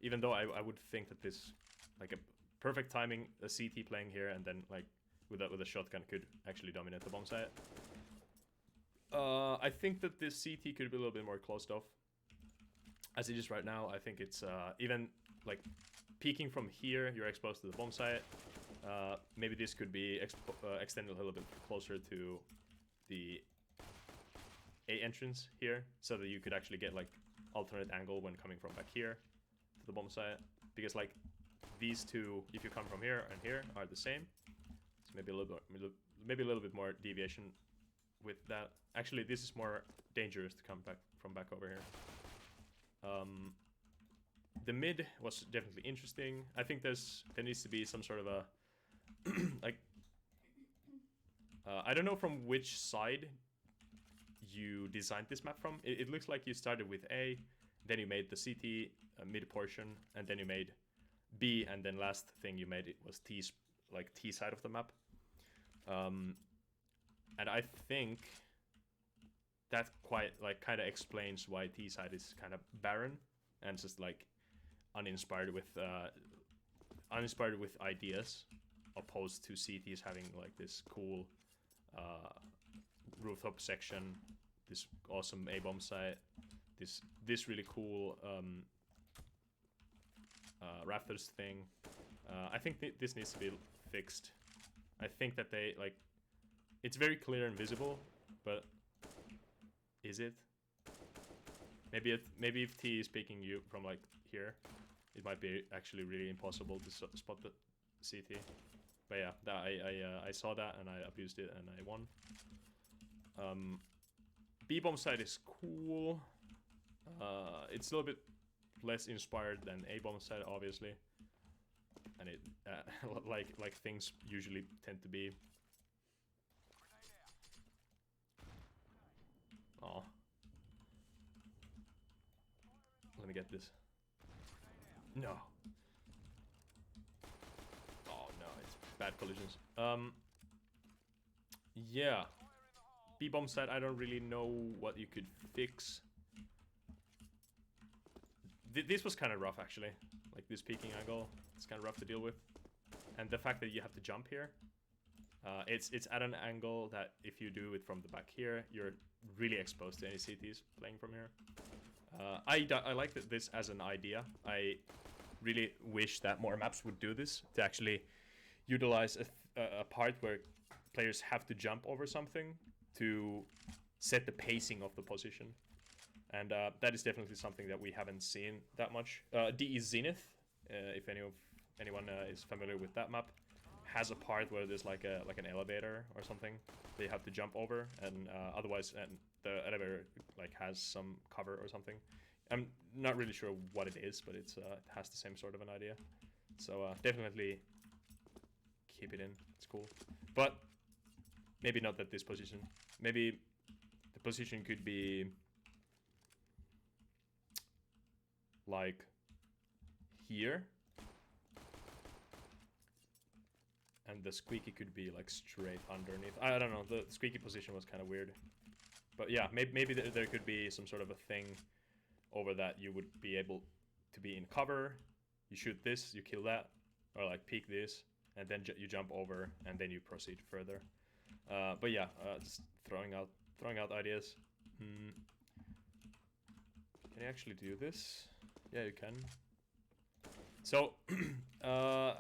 even though I would think that this like a perfect timing, a CT playing here, and then like with a shotgun could actually dominate the bomb site. I think that this CT could be a little bit more closed off. As it is right now, I think it's even like peeking from here, you're exposed to the bomb site. Maybe this could be extended a little bit closer to the A entrance here, so that you could actually get like alternate angle when coming from back here to the bomb site. Because like these two, if you come from here and here, are the same. So maybe a little bit more deviation with that. Actually, this is more dangerous to come back from back over here. The mid was definitely interesting. I think there needs to be some sort of a like I don't know from which side you designed this map from. It looks like you started with A, then you made the CT mid portion, and then you made B, and then last thing you made it was T side of the map. And I think that kind of explains why T side is kind of barren and just like uninspired with ideas, opposed to CTs having like this cool rooftop section, this awesome A-bomb site, this really cool rafters thing. I think this needs to be fixed. I think that they like, it's very clear and visible, but is it? Maybe if T is picking you from like here, it might be actually really impossible to spot the CT. But yeah, I saw that and I abused it and I won. B-bomb side is cool. It's a little bit less inspired than A-bomb side, obviously, and it like things usually tend to be. Oh, let me get this. No. Oh no, it's bad collisions. Yeah. B-bomb side, I don't really know what you could fix. This was kind of rough, actually. Like this peeking angle, it's kind of rough to deal with. And the fact that you have to jump here It's at an angle that if you do it from the back here, you're really exposed to any CTs playing from here. I like this as an idea. I really wish that more maps would do this, to actually utilize a part where players have to jump over something to set the pacing of the position. And that is definitely something that we haven't seen that much. DE Zenith, if anyone is familiar with that map, has a part where there's like an elevator or something that you have to jump over, and otherwise the elevator like has some cover or something. I'm not really sure what it is, but it has the same sort of an idea. So definitely keep it in. It's cool, but maybe not at this position. Maybe the position could be like here, and the squeaky could be like straight underneath. I don't know, the squeaky position was kind of weird, but yeah, maybe there could be some sort of a thing over that you would be able to be in cover. You shoot this, you kill that, or like peek this, and then you jump over, and then you proceed further. But yeah, just throwing out ideas. Can you actually do this? Yeah, you can. So, I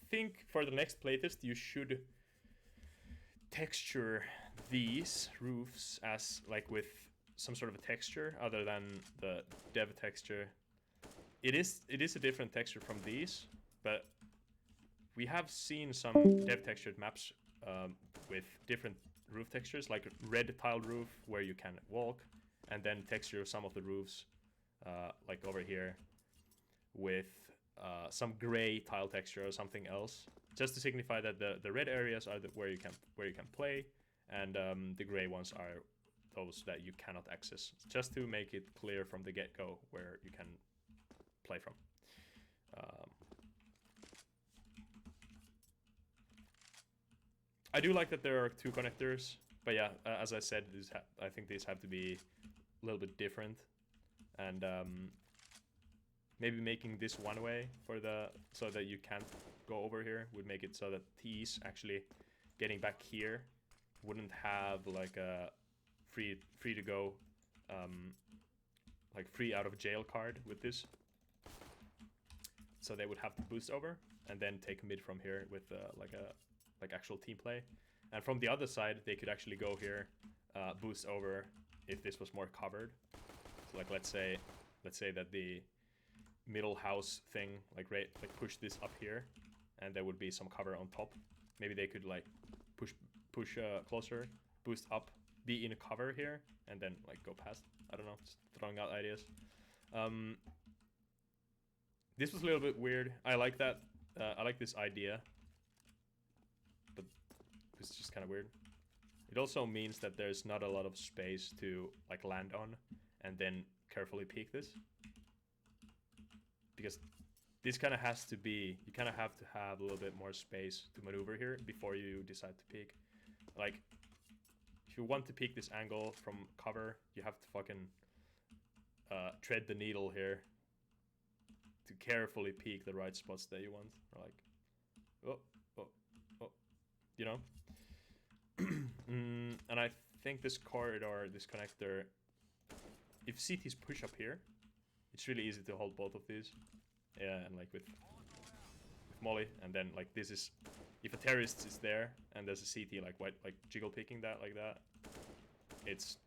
think for the next playtest, you should texture these roofs as like with some sort of a texture other than the dev texture. It is a different texture from these, but we have seen some dev textured maps with different roof textures, like red tile roof where you can walk, and then texture some of the roofs like over here with some gray tile texture or something else, just to signify that the red areas are where you can play, and the gray ones are those that you cannot access, just to make it clear from the get-go where you can play from. I do like that there are two connectors, but yeah, as I said, I think these have to be a little bit different, and maybe making this one way for so that you can't go over here would make it so that T's actually getting back here wouldn't have like a free to go, like free out of jail card with this. So they would have to boost over and then take mid from here with like actual team play. And from the other side, they could actually go here, boost over if this was more covered. So like let's say that the middle house thing like push this up here, and there would be some cover on top. Maybe they could like push closer, boost up, be in cover here, and then like go past. I don't know, just throwing out ideas. This was a little bit weird. I like that. I like this idea, but it's just kind of weird. It also means that there's not a lot of space to like land on and then carefully peek this, because this kind of has to be, you kind of have to have a little bit more space to maneuver here before you decide to peek. Like, if you want to peek this angle from cover, you have to fucking tread the needle here to carefully peek the right spots that you want. Or like, oh, you know? And I think this corridor, this connector, if CTs push up here, it's really easy to hold both of these. Yeah, and like with Molly, and then like this is, if a terrorist is there and there's a CT like jiggle picking that like that, it's,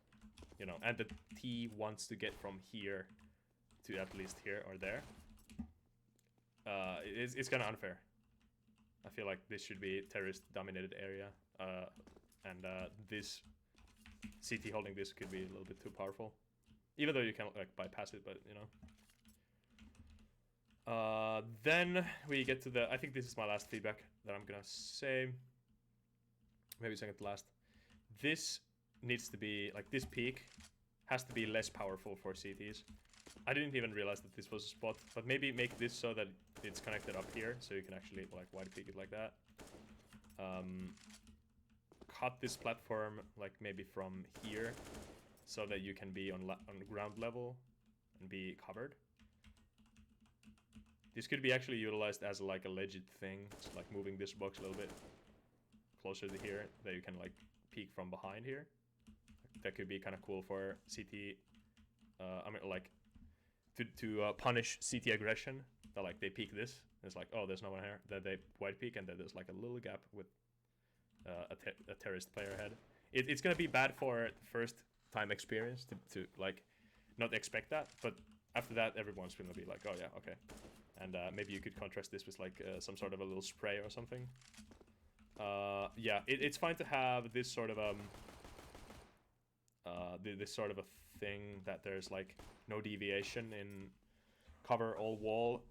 you know, and the T wants to get from here to at least here or there. It's kind of unfair. I feel like this should be terrorist dominated area, and this CT holding this could be a little bit too powerful, even though you can like bypass it, but you know. Then we get to the, I think this is my last feedback that I'm gonna say, maybe second to last. This needs to be, like, this peak has to be less powerful for CTs. I didn't even realize that this was a spot, but maybe make this so that it's connected up here, so you can actually like wide peek it like that. Cut this platform like maybe from here, so that you can be on ground level and be covered. This could be actually utilized as like a legit thing, just like moving this box a little bit closer to here that you can like peek from behind here. That could be kind of cool for CT. I mean, like to punish CT aggression. That like they peek this. It's like, oh, there's no one here. Then they wide peek, and then there's like a little gap with a terrorist player ahead. It's gonna be bad for the first time experience to like not expect that, but after that everyone's gonna be like, oh yeah, okay. And maybe you could contrast this with like some sort of a little spray or something. Yeah, it's fine to have this sort of this sort of a thing that there's like no deviation in cover all wall.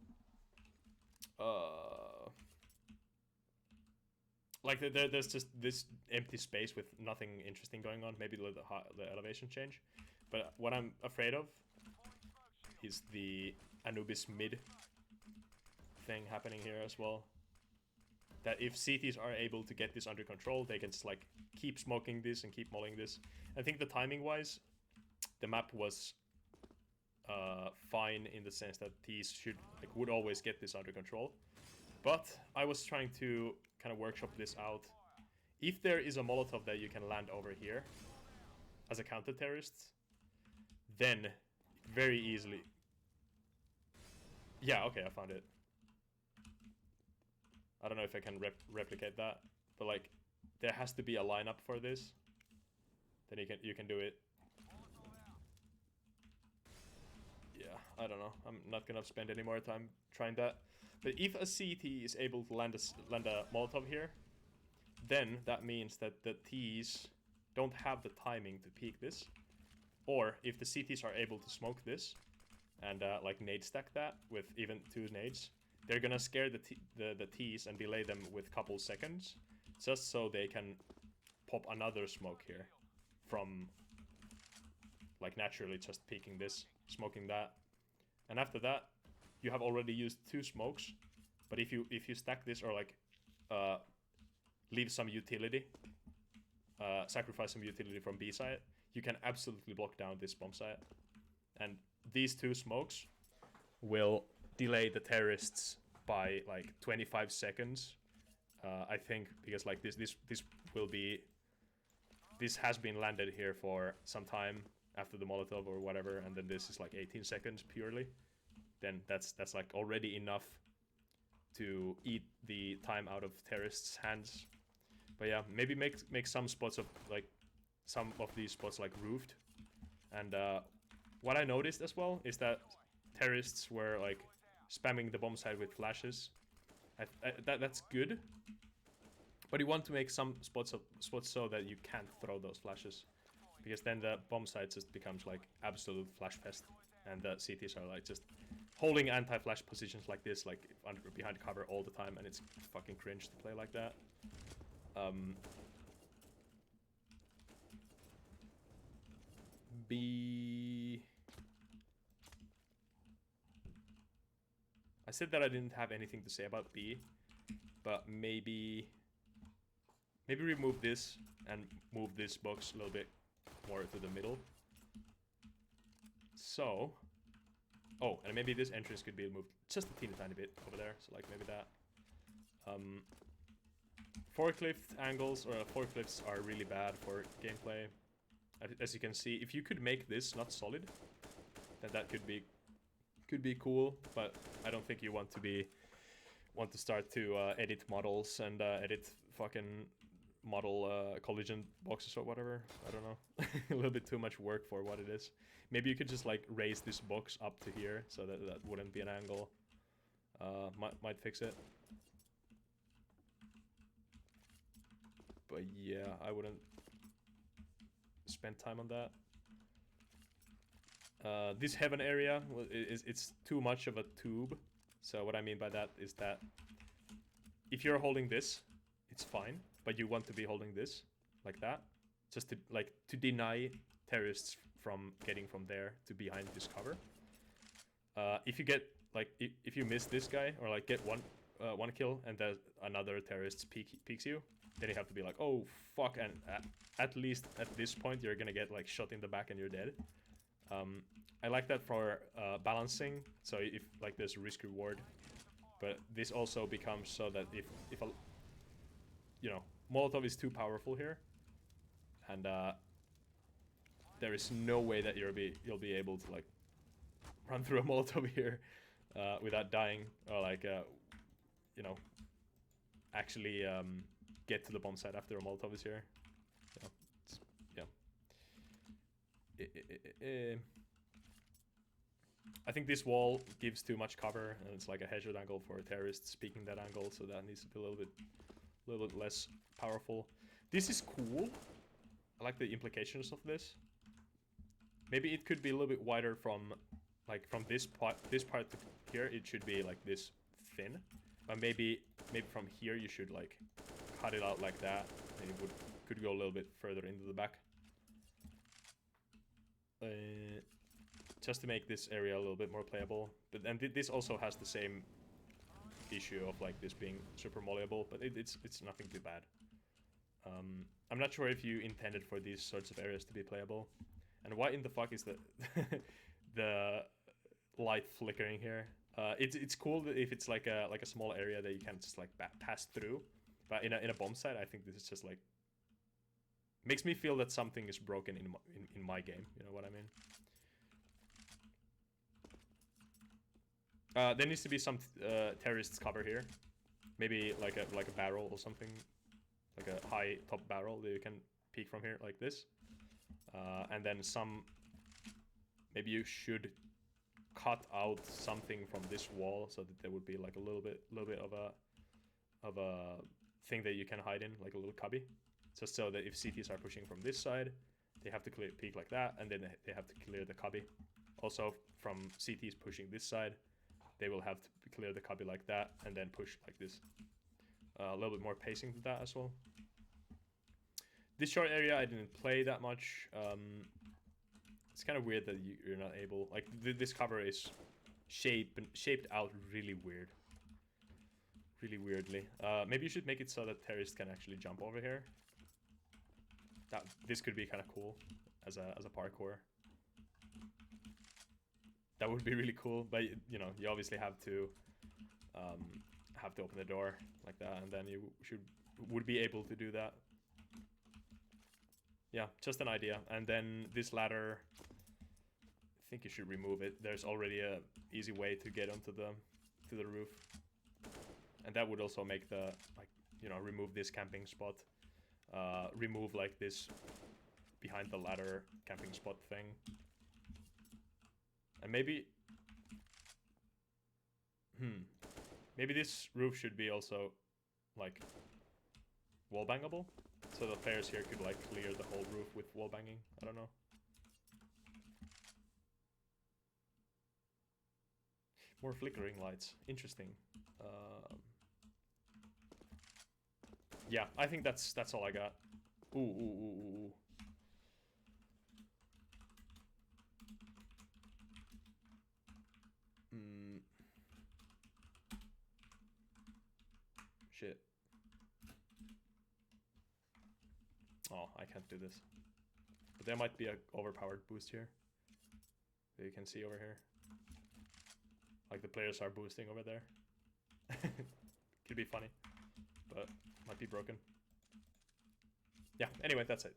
Like there's just this empty space with nothing interesting going on. Maybe the elevation change, but what I'm afraid of is the Anubis mid thing happening here as well. That if CTs are able to get this under control, they can just like keep smoking this and keep molling this. I think the timing wise, the map was fine in the sense that these would always get this under control. But I was trying to kind of workshop this out. If there is a Molotov that you can land over here as a counter-terrorist, then very easily... Yeah, okay, I found it. I don't know if I can replicate that, but like there has to be a lineup for this. Then you can do it. Yeah, I don't know. I'm not gonna spend any more time trying that. But if a CT is able to land a Molotov here, then that means that the Ts don't have the timing to peek this. Or if the CTs are able to smoke this and like nade stack that with even 2 nades, they're gonna scare the Ts and delay them with couple seconds, just so they can pop another smoke here from like naturally just peeking this, smoking that, and after that you have already used 2 smokes. But if you stack this or like leave some utility, sacrifice some utility from B side, you can absolutely block down this bomb site, and these 2 smokes will delay the terrorists by like 25 seconds, I think, because like this will be, this has been landed here for some time after the Molotov or whatever, and then this is like 18 seconds purely. Then that's like already enough to eat the time out of terrorists' hands. But yeah, maybe make some spots of like some of these spots like roofed. And what I noticed as well is that terrorists were like spamming the bomb site with flashes. That's good, but you want to make some spots so that you can't throw those flashes, because then the bomb site just becomes like absolute flash fest, and the CTs are like just holding anti-flash positions like this, like behind cover all the time, and it's fucking cringe to play like that. I said that I didn't have anything to say about B, but maybe remove this and move this box a little bit more to the middle. So, oh, and maybe this entrance could be moved just a teeny tiny bit over there. So like maybe that. Forklift angles or forklifts are really bad for gameplay. As you can see, if you could make this not solid, then that could be cool. But I don't think you want to start to edit models and edit fucking model collision boxes or whatever. I don't know. A little bit too much work for what it is. Maybe you could just like raise this box up to here so that wouldn't be an angle. Might fix it. But yeah, I wouldn't spend time on that. This heaven area, it's too much of a tube. So what I mean by that is that if you're holding this, it's fine, but you want to be holding this like that, just to deny terrorists from getting from there to behind this cover. If you get like if you miss this guy or like get one kill and then another terrorist peeks you, then you have to be like, oh fuck, and at least at this point you're gonna get like shot in the back and you're dead. I like that for balancing, so if like there's risk reward, but this also becomes so that if Molotov is too powerful here, and there is no way that you'll be able to like run through a Molotov here without dying, or like you know, actually get to the bomb site after a Molotov is here. So, yeah. I think this wall gives too much cover, and it's like a headshot angle for terrorists peeking that angle, so that needs to be a little bit less powerful. This is cool. I like the implications of this. Maybe it could be a little bit wider from, like, from this part to here. It should be like this thin, but maybe from here you should like cut it out like that, and it could go a little bit further into the back. Just to make this area a little bit more playable. But and this also has the same issue of like this being super malleable, but it's nothing too bad. I'm not sure if you intended for these sorts of areas to be playable. And why in the fuck is the the light flickering here? It's cool that if it's like a small area that you can just like pass through, but in a bomb site, I think this is just like makes me feel that something is broken in my game. You know what I mean? There needs to be some terrorists cover here, maybe like a barrel or something, like a high top barrel that you can peek from here like this, and then maybe you should cut out something from this wall so that there would be like a little bit of a thing that you can hide in, like a little cubby, just so that if CTs are pushing from this side, they have to peek like that, and then they have to clear the cubby. Also, from CTs pushing this side, they will have to clear the cubby like that, and then push like this. A little bit more pacing to that as well. This short area I didn't play that much. It's kind of weird that you're not able... Like, this cover is shaped out really weird. Really weirdly. Maybe you should make it so that terrorists can actually jump over here. This could be kind of cool as a parkour. That would be really cool, but you know, you obviously have to open the door like that, and then you would be able to do that. Yeah, just an idea. And then this ladder, I think you should remove it. There's already a easy way to get onto the roof, and that would also make the, like, you know, remove this camping spot, remove like this behind the ladder camping spot thing. And maybe... Maybe this roof should be also, like, wall bangable? So the players here could, like, clear the whole roof with wall banging. I don't know. More flickering lights. Interesting. Yeah, I think that's all I got. Ooh. Shit. Oh, I can't do this. But there might be an overpowered boost here that you can see over here. Like the players are boosting over there. Could be funny, but might be broken. Yeah, anyway, that's it.